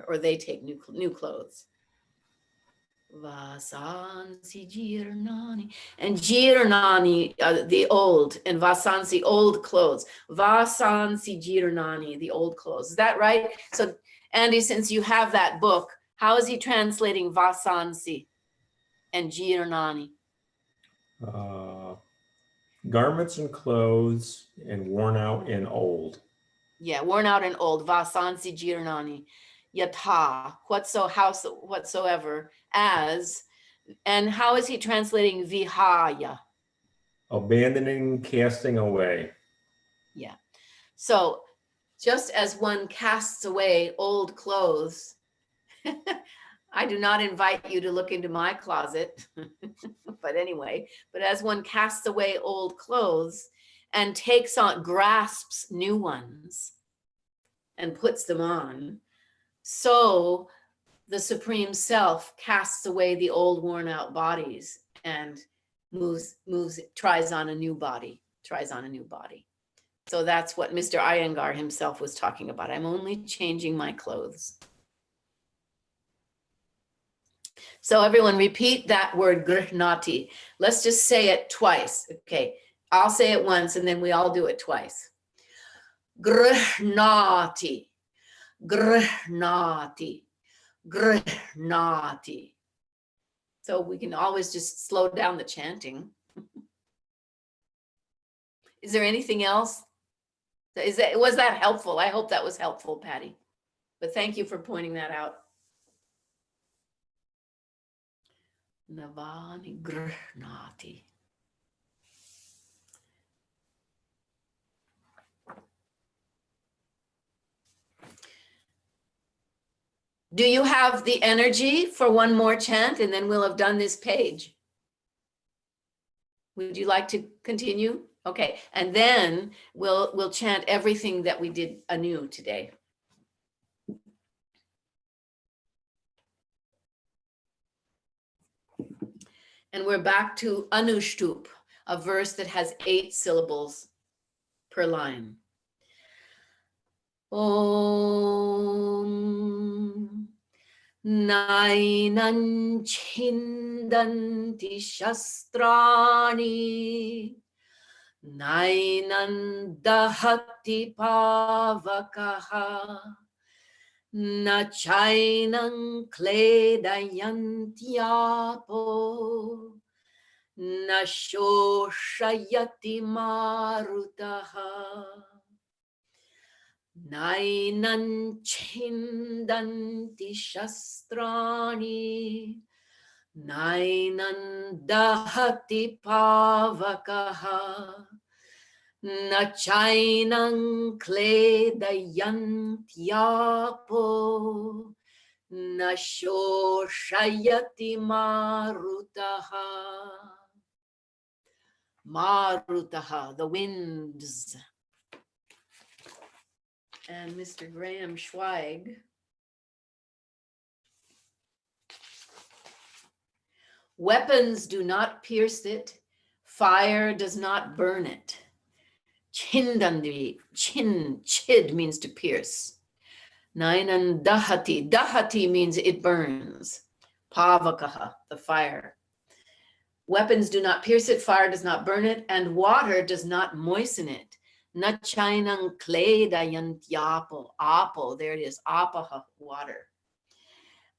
[SPEAKER 1] Or they take new clothes. Vasansi Girnani. And Girnani, the old, and Vasansi, old clothes. Vasansi Girnani, the old clothes. Is that right? So, Andy, since you have that book, how is he translating Vasansi and Girnani?
[SPEAKER 2] Garments and clothes and worn out and old.
[SPEAKER 1] Yeah, worn out and old. Vasansi Girnani. Yatha, whatsoever, as. And how is he translating Vihaya?
[SPEAKER 2] Abandoning, casting away.
[SPEAKER 1] Yeah. So just as one casts away old clothes, I do not invite you to look into my closet, but anyway, but as one casts away old clothes and takes on, grasps new ones and puts them on, so the Supreme Self casts away the old worn out bodies and tries on a new body. So that's what Mr. Iyengar himself was talking about. I'm only changing my clothes. So everyone repeat that word grihnati. Let's just say it twice. Okay, I'll say it once and then we all do it twice. Grihnati, grihnati, grihnati. So we can always just slow down the chanting. Is there anything else? Was that helpful? I hope that was helpful, Patty. But thank you for pointing that out. Navani grihnati. Do you have the energy for one more chant and then we'll have done this page? Would you like to continue? Okay, and then we'll chant everything that we did anew today. And we're back to Anushtup, a verse that has 8 syllables per line. Om Nainan Chindanti Shastrani Nainan Dahati Pavakaha Na Chainang Kledayantyapo Na Shoshayati Marutaha Nainan Chindanti Shastrani Nainan Dahati Pavakaha Na Chainang Kledayantyapo Na Shoshayati Marutaha. Marutaha, the winds. And Mr. Graham Schweig. Weapons do not pierce it. Fire does not burn it. Chindandi, chid means to pierce. Nainan dahati, dahati means it burns. Pavakaha, the fire. Weapons do not pierce it, fire does not burn it, and water does not moisten it. Na chainang kledayantyapo, apo, there it is, apaha, water.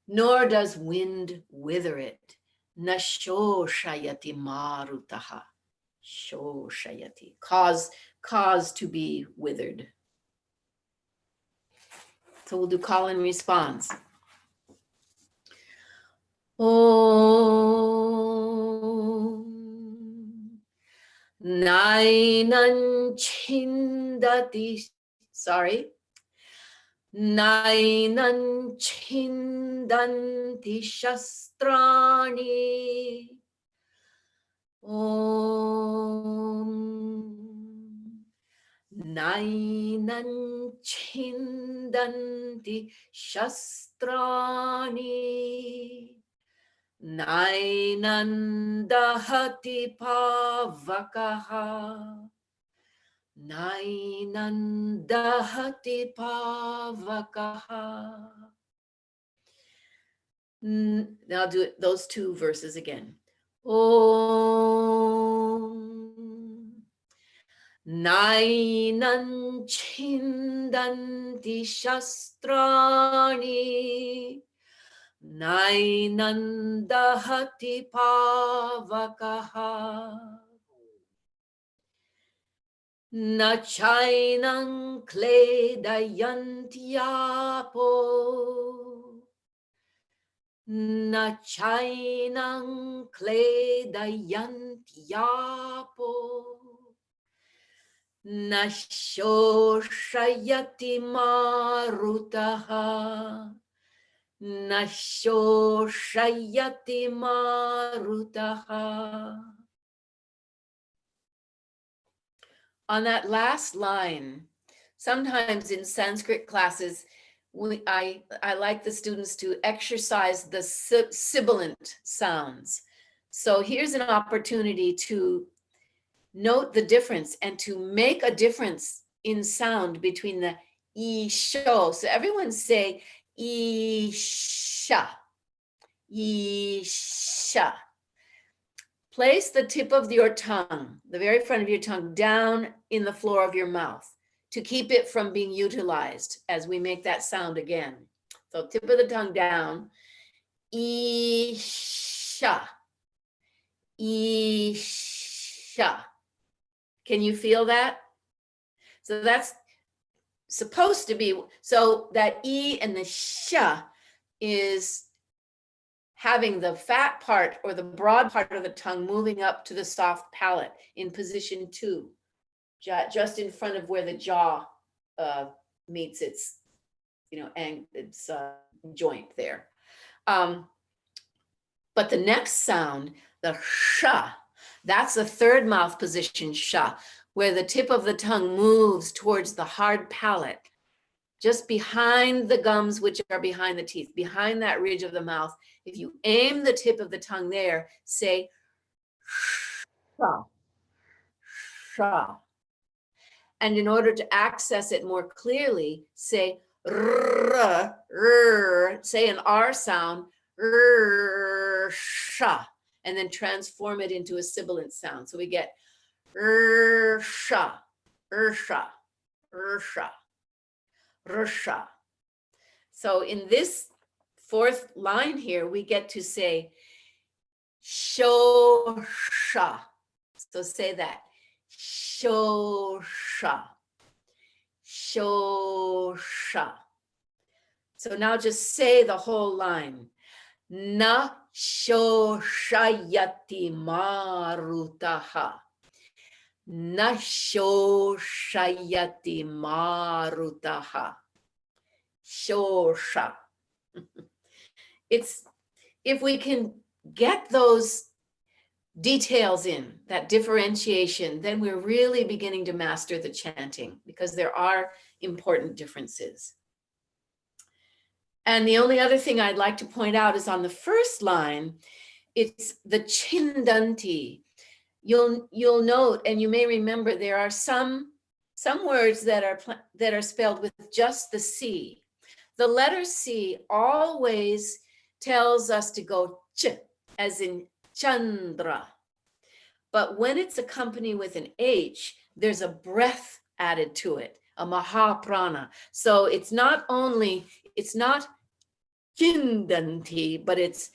[SPEAKER 1] Nor does wind wither it. Na shoshayati marutaha, shoshayati, cause to be withered. So we'll do call and response. Om Nainan Chindati, sorry. Nainan Chindanti Shastrani. Om Nainan Chindanti Shastrani. Nainan Dahati Pavakaha. Nainan Dahati Pavakaha. Now do those 2 verses again. Om Nainan Chindanti Shastrani. Nainan Dahati Pavakaha. Na chainang kledayantyapo. Na chainang kledayantyapo. Na shoshayati marutaha. Na shoshayati marutaha. On that last line, sometimes in Sanskrit classes, I like the students to exercise the sibilant sounds. So here's an opportunity to note the difference and to make a difference in sound between the isho. So everyone say isha, isha. Place the tip of your tongue, the very front of your tongue, down in the floor of your mouth to keep it from being utilized as we make that sound again. So tip of the tongue down, isha, isha. Can you feel that? So that's supposed to be, so that E and the sha is having the fat part or the broad part of the tongue moving up to the soft palate in position 2, just in front of where the jaw meets its, its joint there. But the next sound, the sha, that's the third mouth position, sha, where the tip of the tongue moves towards the hard palate, just behind the gums, which are behind the teeth, behind that ridge of the mouth. If you aim the tip of the tongue there, say sha, sha. And in order to access it more clearly, say say an R sound, sha, and then transform it into a sibilant sound. So we get sha, sha, sha, sha. So in this fourth line here, we get to say sho sha. So say that. Sho sha. Sho sha. So now just say the whole line. Na sho shayati marutaha. Na sho shayati marutaha. Shosha. It's, if we can get those details in, that differentiation, then we're really beginning to master the chanting, because there are important differences. And the only other thing I'd like to point out is on the first line, it's the chindanti. You'll note, and you may remember, there are some words that are spelled with just the C. The letter C always tells us to go ch, as in Chandra. But when it's accompanied with an H, there's a breath added to it, a mahaprana. So it's not chindanti, but it's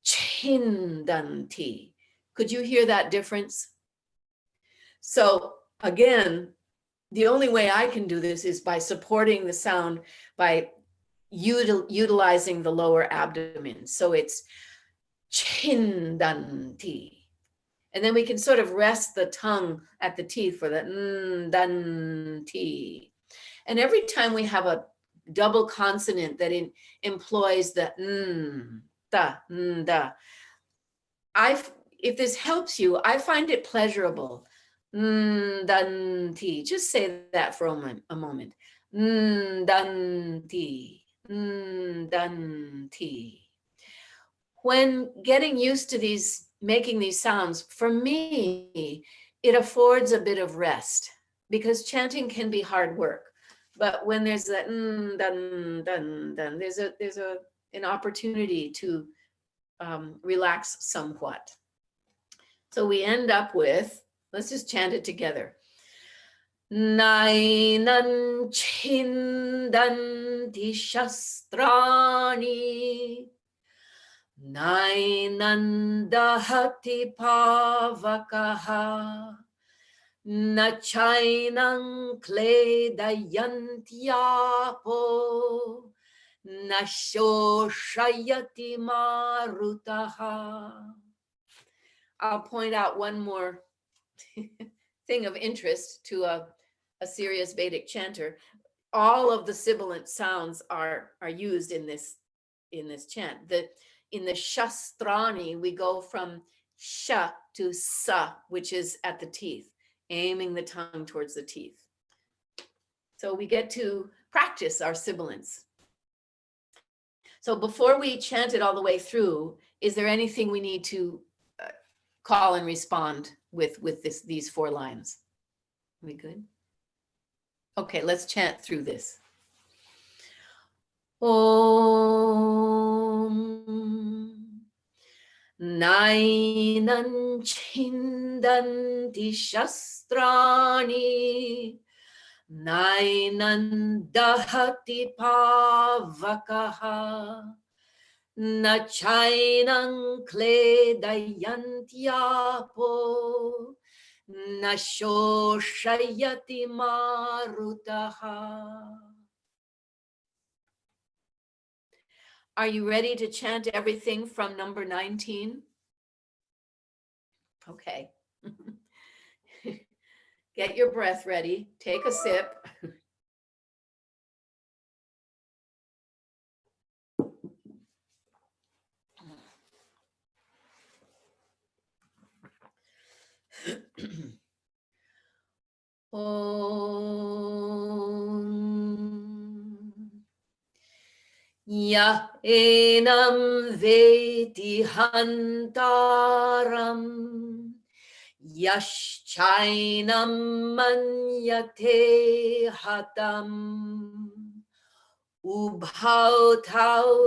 [SPEAKER 1] chindanti. Could you hear that difference? So again, the only way I can do this is by supporting the sound by utilizing the lower abdomen. So it's chindanti. And then we can sort of rest the tongue at the teeth for the danti. And every time we have a double consonant that employs the da, if this helps you, I find it pleasurable. Danti. Just say that for a moment. Danti. Danti. When getting used to making these sounds, for me, it affords a bit of rest, because chanting can be hard work. But when there's that dun, dun, dun, there's an opportunity to relax somewhat. So we end up with, let's just chant it together. Nainan chindanti shastrani, Nainan dahati pavakaha, Nachainan kledayantyapo, Nashoshayati marutaha. I'll point out one more thing of interest to a serious Vedic chanter. All of the sibilant sounds are used in this chant. In the shastrani, we go from sha to sa, which is at the teeth, aiming the tongue towards the teeth. So we get to practice our sibilants. So before we chant it all the way through, is there anything we need to call and respond with these 4 lines. Are we good? Okay, let's chant through this. Om Nainan Chindanti Shastrani Nainan Dahati Pavakaha Na Chainang Kledayantyapo Na Shoshayati Marutaha. Are you ready to chant everything from number 19? Okay. Get your breath ready. Take a sip. Om Ya enam veti hantaram Yaschainam manyate hatam Ubhau tau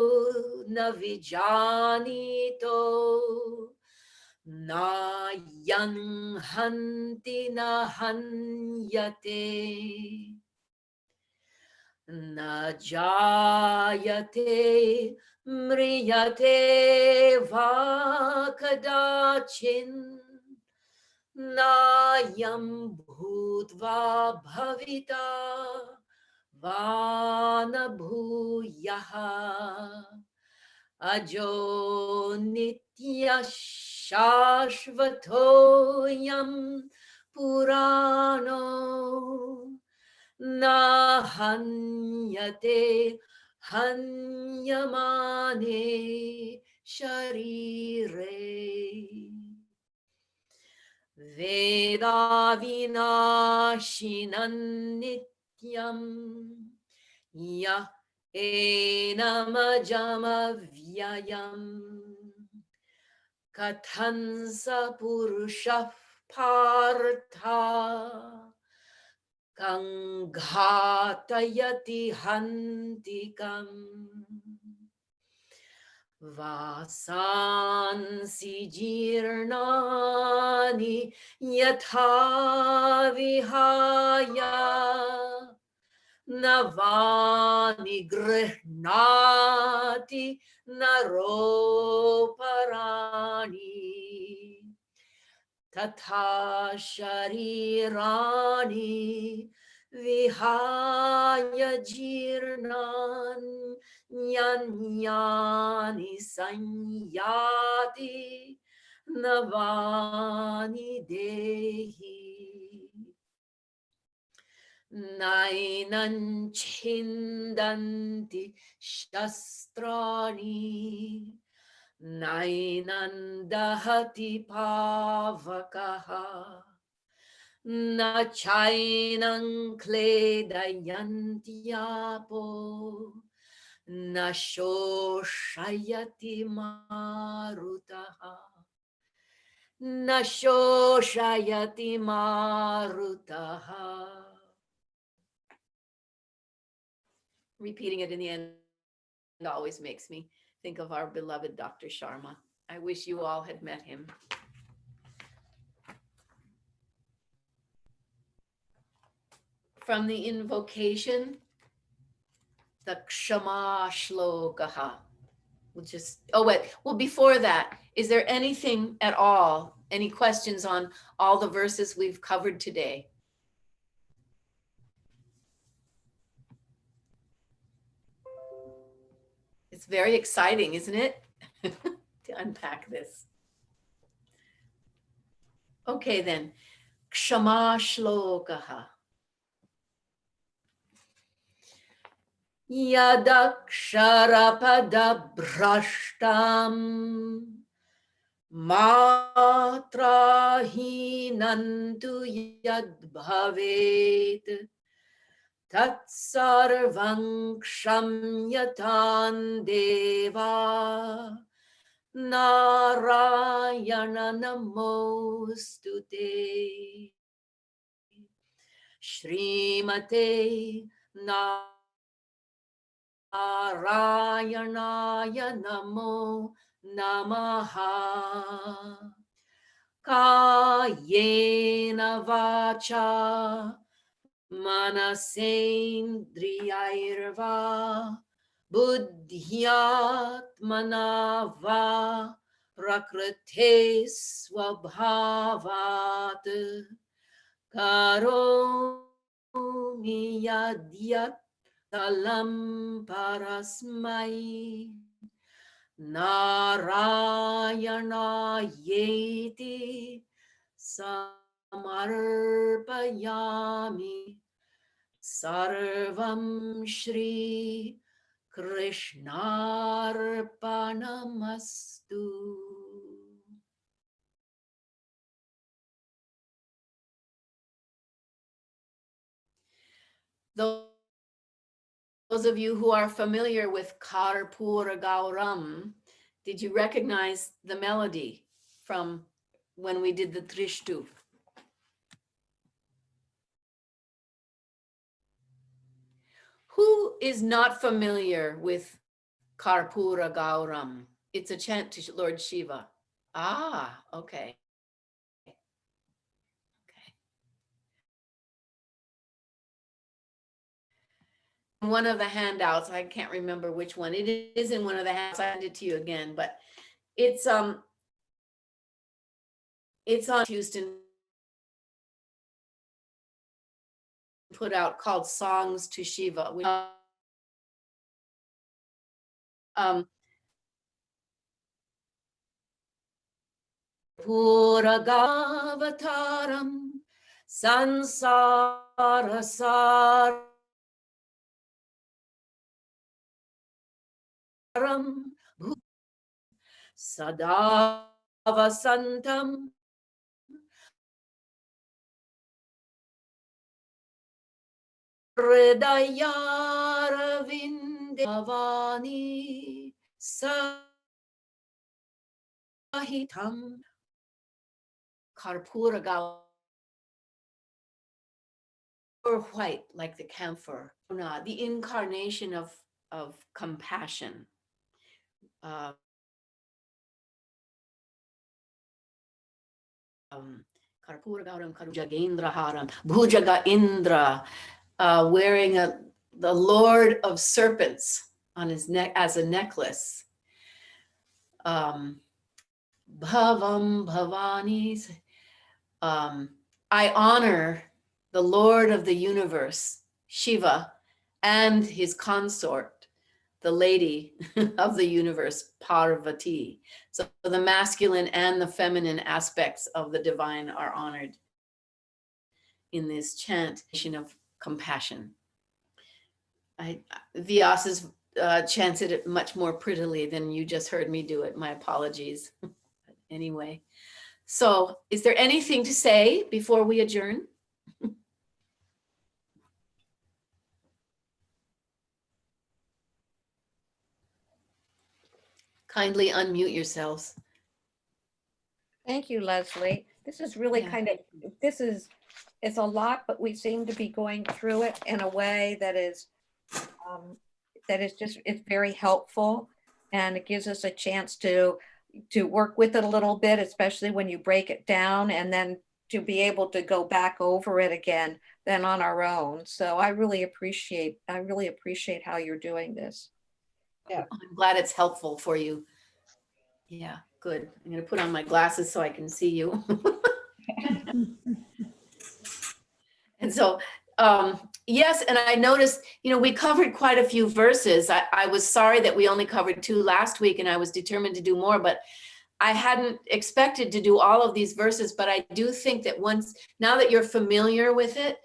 [SPEAKER 1] navijanito Na yang hanti na hanyate Na jayate mriyate va kadachin Na yam bhutva bhavita vana bhuyaha Ajo nitya shashvatoyam purano Nahanyate hanyamane sharire Veda vinashinan nityam Ya enamajama vyayam Kathansa purusha partha Kanghatayati hantikam Vasansi jirnani yatha vihaya Navani grihnati naroparani Tatha sharirani vihaya jirnan Nyanyani sanyati navani dehi Nainan chindanti shastrani Nainan dahati pavakaha Na chainang kledayantyapo Na shoshayati marutaha Na shoshayati marutaha. Repeating it in the end always makes me think of our beloved Dr. Sharma. I wish you all had met him. From the invocation, the Kshama Shlokaha. We'll just, oh wait, well before that, is there anything at all, any questions on all the verses we've covered today? It's very exciting, isn't it? To unpack this. Okay then, Kshama Shlokaha. Yadaksharapada Brashtam Matrahinantu Yad Bhavet Tatsarvang Kshamyatan Deva Narayana Namostute. Shrimate Narayanaya Namo Namaha. Kayena Vacha Manasendriyairva Buddhyatmana va Prakrite Swabhavat Karomi Yadyat Talam Parasmai Narayana Yeti Samarpayami Sarvam Shri Krishnarpanamastu. Those of you who are familiar with Karpura Gauram, did you recognize the melody from when we did the Trishtu? Who is not familiar with Karpura Gauram? It's a chant to Lord Shiva. Ah, okay. One of the handouts, I can't remember which one. It is in one of the handouts. I'll send it to you again, but it's on Houston put out called Songs to Shiva. Puragavataram Sansara Saram Sadavasantam Hridayaravindeavani Sahitam Karpura Gauram, or white like the camphor, the incarnation of compassion. Karpura Gauram Karujagendraharam, Bhujaga Indra, wearing the Lord of Serpents on his neck as a necklace. Bhavam Bhavani's. I honor the Lord of the universe, Shiva, and his consort, the lady of the universe, Parvati. So the masculine and the feminine aspects of the divine are honored in this chant of compassion. Vyas chanted it much more prettily than you just heard me do it. My apologies. Anyway, so is there anything to say before we adjourn? Kindly unmute yourselves.
[SPEAKER 4] Thank you, Leslie. This is really
[SPEAKER 1] Yeah.
[SPEAKER 4] kind of, it's a lot, but we seem to be going through it in a way that is just, it's very helpful. And it gives us a chance to work with it a little bit, especially when you break it down, and then to be able to go back over it again then on our own. So I really appreciate how you're doing this.
[SPEAKER 1] I'm glad it's helpful for you. Yeah, good. I'm going to put on my glasses so I can see you. And so, yes, and I noticed, we covered quite a few verses. I was sorry that we only covered 2 last week, and I was determined to do more, but I hadn't expected to do all of these verses. But I do think that now that you're familiar with it,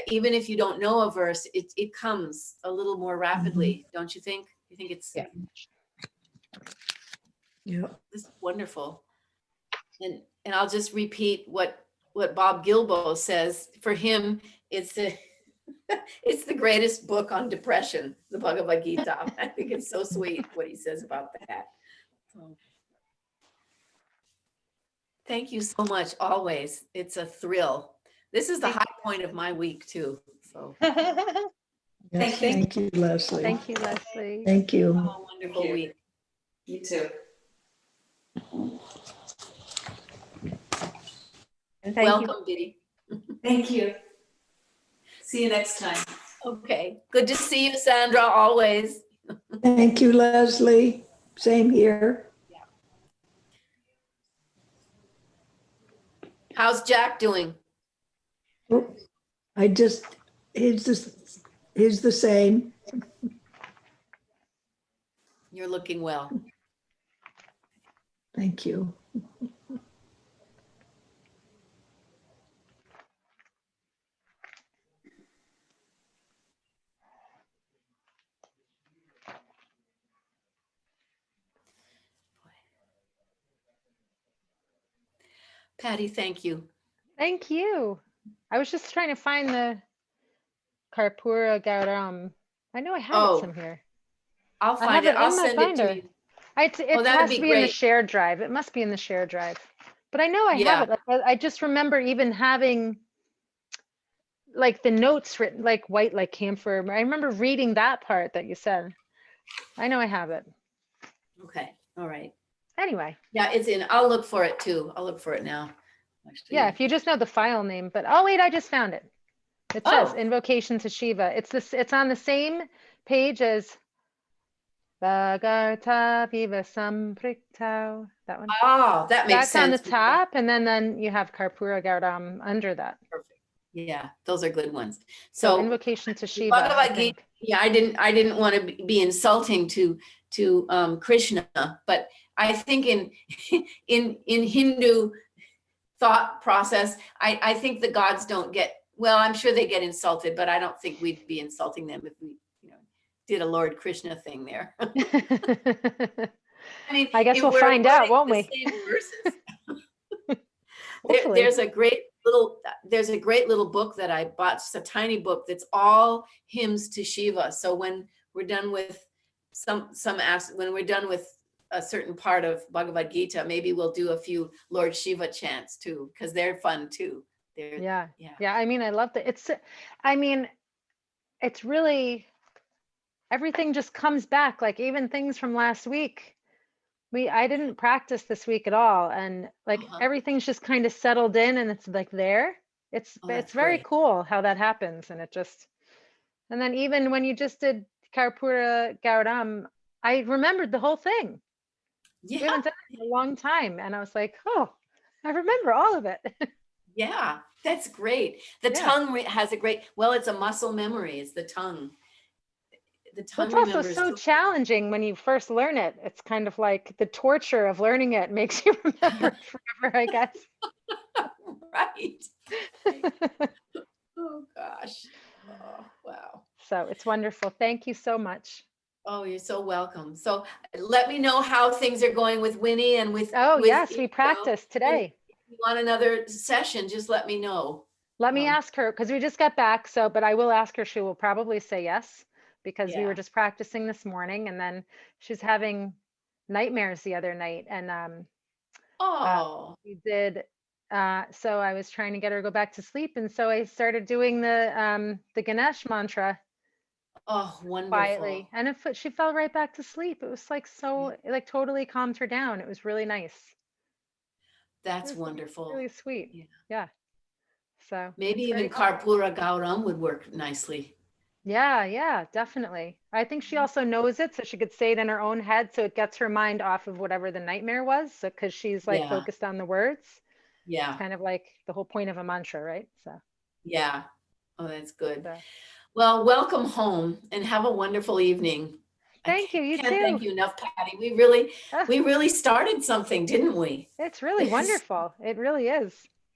[SPEAKER 1] even if you don't know a verse, it comes a little more rapidly, don't you think? You think it's This is wonderful. And I'll just repeat what Bob Gilbo says. For him, it's the greatest book on depression, the Bhagavad Gita. I think it's so sweet what he says about that. So, Thank you so much, always. It's a thrill. This is the
[SPEAKER 3] Thank-
[SPEAKER 1] high point of my week too, so.
[SPEAKER 6] Yes,
[SPEAKER 1] Thank you.
[SPEAKER 6] thank you, Leslie.
[SPEAKER 3] Thank you, Leslie.
[SPEAKER 6] Thank you.
[SPEAKER 1] Have a wonderful week.
[SPEAKER 7] You too.
[SPEAKER 4] And thank you.
[SPEAKER 1] Welcome, Biddy.
[SPEAKER 7] Thank you. See you next time.
[SPEAKER 1] Okay, good to see you, Sandra, always.
[SPEAKER 6] Thank you, Leslie. Same here.
[SPEAKER 1] How's Jack doing?
[SPEAKER 6] Oh, he's the same.
[SPEAKER 1] You're looking well.
[SPEAKER 6] Thank you.
[SPEAKER 1] Patty, thank you.
[SPEAKER 3] Thank you. I was just trying to find the Karpura Gautam. I know I have
[SPEAKER 1] Oh,
[SPEAKER 3] it some here.
[SPEAKER 1] I'll
[SPEAKER 3] I
[SPEAKER 1] find
[SPEAKER 3] have
[SPEAKER 1] it.
[SPEAKER 3] it
[SPEAKER 1] I'll
[SPEAKER 3] in my
[SPEAKER 1] send it to
[SPEAKER 3] binder.
[SPEAKER 1] you.
[SPEAKER 3] It
[SPEAKER 1] that'd
[SPEAKER 3] has
[SPEAKER 1] be
[SPEAKER 3] to be in the
[SPEAKER 1] great.
[SPEAKER 3] shared drive. It must be in the shared drive. But I know I
[SPEAKER 1] Yeah.
[SPEAKER 3] have it. Like, I just remember even having like the notes written like white, like camphor. I remember reading that part that you said. I know I have it.
[SPEAKER 1] Okay, all right.
[SPEAKER 3] Anyway,
[SPEAKER 1] Yeah, it's in. I'll look for it too. I'll look for it now. Actually.
[SPEAKER 3] yeah, if you just know the file name. But oh wait, I just found it. It says
[SPEAKER 1] Oh.
[SPEAKER 3] Invocation to Shiva. It's on the same page as Bhagarta Viva Sampriktau. That one.
[SPEAKER 1] Oh, that makes
[SPEAKER 3] That's on the
[SPEAKER 1] sense.
[SPEAKER 3] top, and then you have Karpura Gautam under that.
[SPEAKER 1] Perfect. Yeah, those are good ones.
[SPEAKER 3] So
[SPEAKER 1] So
[SPEAKER 3] Invocation to Shiva, I
[SPEAKER 1] Bhagavad Gita,
[SPEAKER 3] think.
[SPEAKER 1] yeah, I didn't want to be insulting to Krishna, but I think in Hindu thought process, I think the gods don't get, well, I'm sure they get insulted, but I don't think we'd be insulting them if we, did a Lord Krishna thing there. I mean,
[SPEAKER 3] I guess
[SPEAKER 1] if
[SPEAKER 3] we'll
[SPEAKER 1] we're
[SPEAKER 3] find out,
[SPEAKER 1] learning
[SPEAKER 3] won't
[SPEAKER 1] the
[SPEAKER 3] we?
[SPEAKER 1] same verses.
[SPEAKER 3] Hopefully.
[SPEAKER 1] There's a great little book that I bought, just a tiny book that's all hymns to Shiva. So when we're done with when we're done with a certain part of Bhagavad Gita, maybe we'll do a few Lord Shiva chants too, because they're fun too.
[SPEAKER 3] Yeah.
[SPEAKER 1] Yeah.
[SPEAKER 3] Yeah. I mean, I love that. It's really, everything just comes back. Like even things from last week, I didn't practice this week at all. And like
[SPEAKER 1] Uh-huh.
[SPEAKER 3] everything's just kind of settled in and it's like there. It's
[SPEAKER 1] that's
[SPEAKER 3] very
[SPEAKER 1] great.
[SPEAKER 3] cool how that happens. And and then even when you just did Karpura Gautam, I remembered the whole thing. We
[SPEAKER 1] Yeah.
[SPEAKER 3] haven't done it in a long time. And I was like, oh, I remember all of it.
[SPEAKER 1] Yeah, that's great. The
[SPEAKER 3] Yeah.
[SPEAKER 1] tongue has a great, well, it's a muscle memory. It's the tongue. The
[SPEAKER 3] Well,
[SPEAKER 1] tongue
[SPEAKER 3] it's also
[SPEAKER 1] remembers.
[SPEAKER 3] so challenging when you first learn it. It's kind of like the torture of learning it makes you remember it forever, I guess.
[SPEAKER 1] Right. Oh gosh. Oh, wow.
[SPEAKER 3] So it's wonderful. Thank you so much.
[SPEAKER 1] Oh, you're so welcome. So let me know how things are going with Winnie and with.
[SPEAKER 3] Oh,
[SPEAKER 1] with,
[SPEAKER 3] yes,
[SPEAKER 1] you
[SPEAKER 3] we
[SPEAKER 1] know,
[SPEAKER 3] practiced today.
[SPEAKER 1] If you want another session, just let me know.
[SPEAKER 3] Let me ask her because we just got back. But I will ask her. She will probably say yes because we were
[SPEAKER 1] Yeah.
[SPEAKER 3] just practicing this morning and then she's having nightmares the other night. And
[SPEAKER 1] Oh,
[SPEAKER 3] we did. So I was trying to get her to go back to sleep. And so I started doing the Ganesh mantra
[SPEAKER 1] oh, wonderful.
[SPEAKER 3] quietly. And she fell right back to sleep. It was like it like totally calmed her down. It was really nice.
[SPEAKER 1] That's
[SPEAKER 3] It was
[SPEAKER 1] wonderful.
[SPEAKER 3] really sweet.
[SPEAKER 1] Yeah.
[SPEAKER 3] Yeah. So
[SPEAKER 1] Maybe
[SPEAKER 3] it's very
[SPEAKER 1] even
[SPEAKER 3] cool.
[SPEAKER 1] Karpura Gautam would work nicely.
[SPEAKER 3] Yeah, definitely. I think she also knows it, so she could say it in her own head, so it gets her mind off of whatever the nightmare was, because she's like
[SPEAKER 1] Yeah.
[SPEAKER 3] focused on the words.
[SPEAKER 1] Yeah.
[SPEAKER 3] It's kind of like the whole point of a mantra, right? So
[SPEAKER 1] Yeah. Oh, that's good.
[SPEAKER 3] So.
[SPEAKER 1] Well, welcome home and have a wonderful evening.
[SPEAKER 3] Thank you. You
[SPEAKER 1] Can't
[SPEAKER 3] too.
[SPEAKER 1] thank you enough, Patty. We really started something, didn't we?
[SPEAKER 3] It's really wonderful. It really is.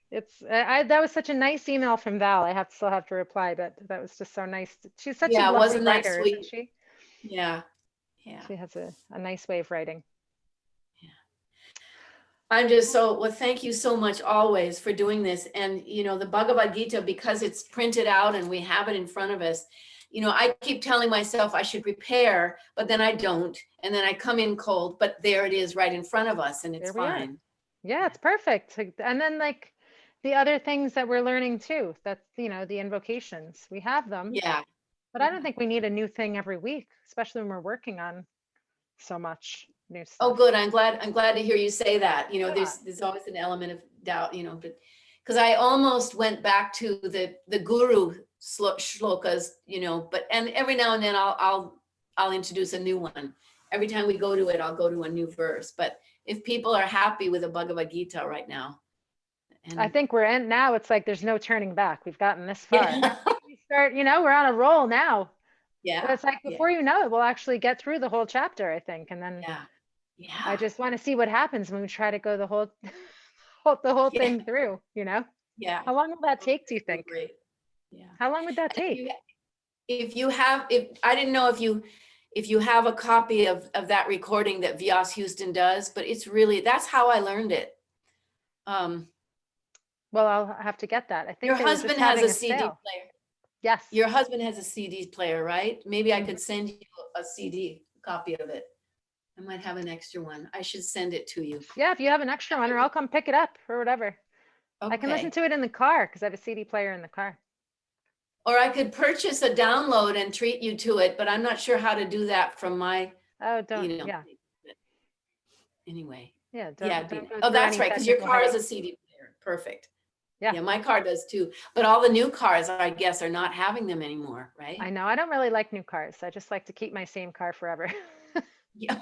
[SPEAKER 3] That was such a nice email from Val. I still have to reply, but that was just so nice. She's such a lovely
[SPEAKER 1] wasn't that
[SPEAKER 3] writer,
[SPEAKER 1] sweet?
[SPEAKER 3] isn't she?
[SPEAKER 1] Yeah.
[SPEAKER 3] She has a nice way of writing.
[SPEAKER 1] I'm just thank you so much always for doing this. And, the Bhagavad Gita, because it's printed out and we have it in front of us, I keep telling myself I should prepare, but then I don't. And then I come in cold, but there it is right in front of us and it's
[SPEAKER 3] There we are.
[SPEAKER 1] fine.
[SPEAKER 3] Yeah, it's perfect. And then like the other things that we're learning too, that's, the invocations, we have them,
[SPEAKER 1] Yeah.
[SPEAKER 3] but I don't think we need a new thing every week, especially when we're working on so much new
[SPEAKER 1] Oh,
[SPEAKER 3] stuff.
[SPEAKER 1] good. I'm glad to hear you say that.
[SPEAKER 3] Yeah.
[SPEAKER 1] There's always an element of doubt, but because I almost went back to the guru shlokas, and every now and then I'll introduce a new one. Every time we go to it, I'll go to a new verse. But if people are happy with the Bhagavad Gita right now,
[SPEAKER 3] I think we're in now, it's like there's no turning back. We've gotten this far.
[SPEAKER 1] yeah,
[SPEAKER 3] We start, we're on a roll now. But
[SPEAKER 1] yeah,
[SPEAKER 3] it's like before you know it, we'll actually get through the whole chapter, I think. And then
[SPEAKER 1] yeah,
[SPEAKER 3] I
[SPEAKER 1] yeah,
[SPEAKER 3] just want to see what happens when we try to go the whole the whole
[SPEAKER 1] Yeah.
[SPEAKER 3] thing through,
[SPEAKER 1] yeah.
[SPEAKER 3] How long will that take, do you
[SPEAKER 1] So
[SPEAKER 3] think?
[SPEAKER 1] great. Yeah.
[SPEAKER 3] How long would that
[SPEAKER 1] And
[SPEAKER 3] take?
[SPEAKER 1] if I didn't know if you have a copy of that recording that Vyas Houston does, but that's how I learned it.
[SPEAKER 3] Well, I'll have to get that. I think
[SPEAKER 1] Your
[SPEAKER 3] they were just
[SPEAKER 1] husband has
[SPEAKER 3] having
[SPEAKER 1] a CD
[SPEAKER 3] sale.
[SPEAKER 1] player.
[SPEAKER 3] Yes.
[SPEAKER 1] Your husband has a CD player, right? Maybe I
[SPEAKER 3] Mhm.
[SPEAKER 1] could send you a CD copy of it. I might have an extra one. I should send it to you.
[SPEAKER 3] Yeah, if you have an extra one, or I'll come pick it up or whatever. I can listen
[SPEAKER 1] Okay.
[SPEAKER 3] to it in the car because I have a CD player in the car.
[SPEAKER 1] Or I could purchase a download and treat you to it, but I'm not sure how to do that from my,
[SPEAKER 3] Oh, don't.
[SPEAKER 1] you know.
[SPEAKER 3] Yeah.
[SPEAKER 1] Anyway.
[SPEAKER 3] Yeah.
[SPEAKER 1] Yeah.
[SPEAKER 3] Don't go
[SPEAKER 1] Oh,
[SPEAKER 3] through
[SPEAKER 1] that's
[SPEAKER 3] any
[SPEAKER 1] right, because your
[SPEAKER 3] technical
[SPEAKER 1] car is a
[SPEAKER 3] headaches.
[SPEAKER 1] CD player. Perfect.
[SPEAKER 3] Yeah.
[SPEAKER 1] Yeah, my car does too. But all the new cars, I guess, are not having them anymore, right?
[SPEAKER 3] I know. I don't really like new cars. I just like to keep my same car forever.
[SPEAKER 1] Yeah.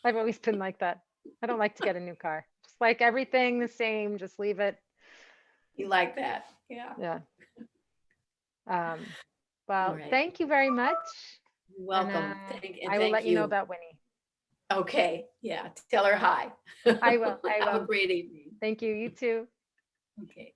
[SPEAKER 3] I've always been like that. I don't like to get a new car. Just like everything the same, just leave it.
[SPEAKER 1] You like that? Yeah.
[SPEAKER 3] Yeah.
[SPEAKER 1] All
[SPEAKER 3] Well,
[SPEAKER 1] right.
[SPEAKER 3] thank you very much.
[SPEAKER 1] You're welcome.
[SPEAKER 3] And,
[SPEAKER 1] And
[SPEAKER 3] I will
[SPEAKER 1] thank
[SPEAKER 3] let you know
[SPEAKER 1] you.
[SPEAKER 3] about Winnie.
[SPEAKER 1] Okay. Yeah. Tell her hi.
[SPEAKER 3] I will. I
[SPEAKER 1] Have a
[SPEAKER 3] will.
[SPEAKER 1] great evening.
[SPEAKER 3] Thank you. You too.
[SPEAKER 1] Okay.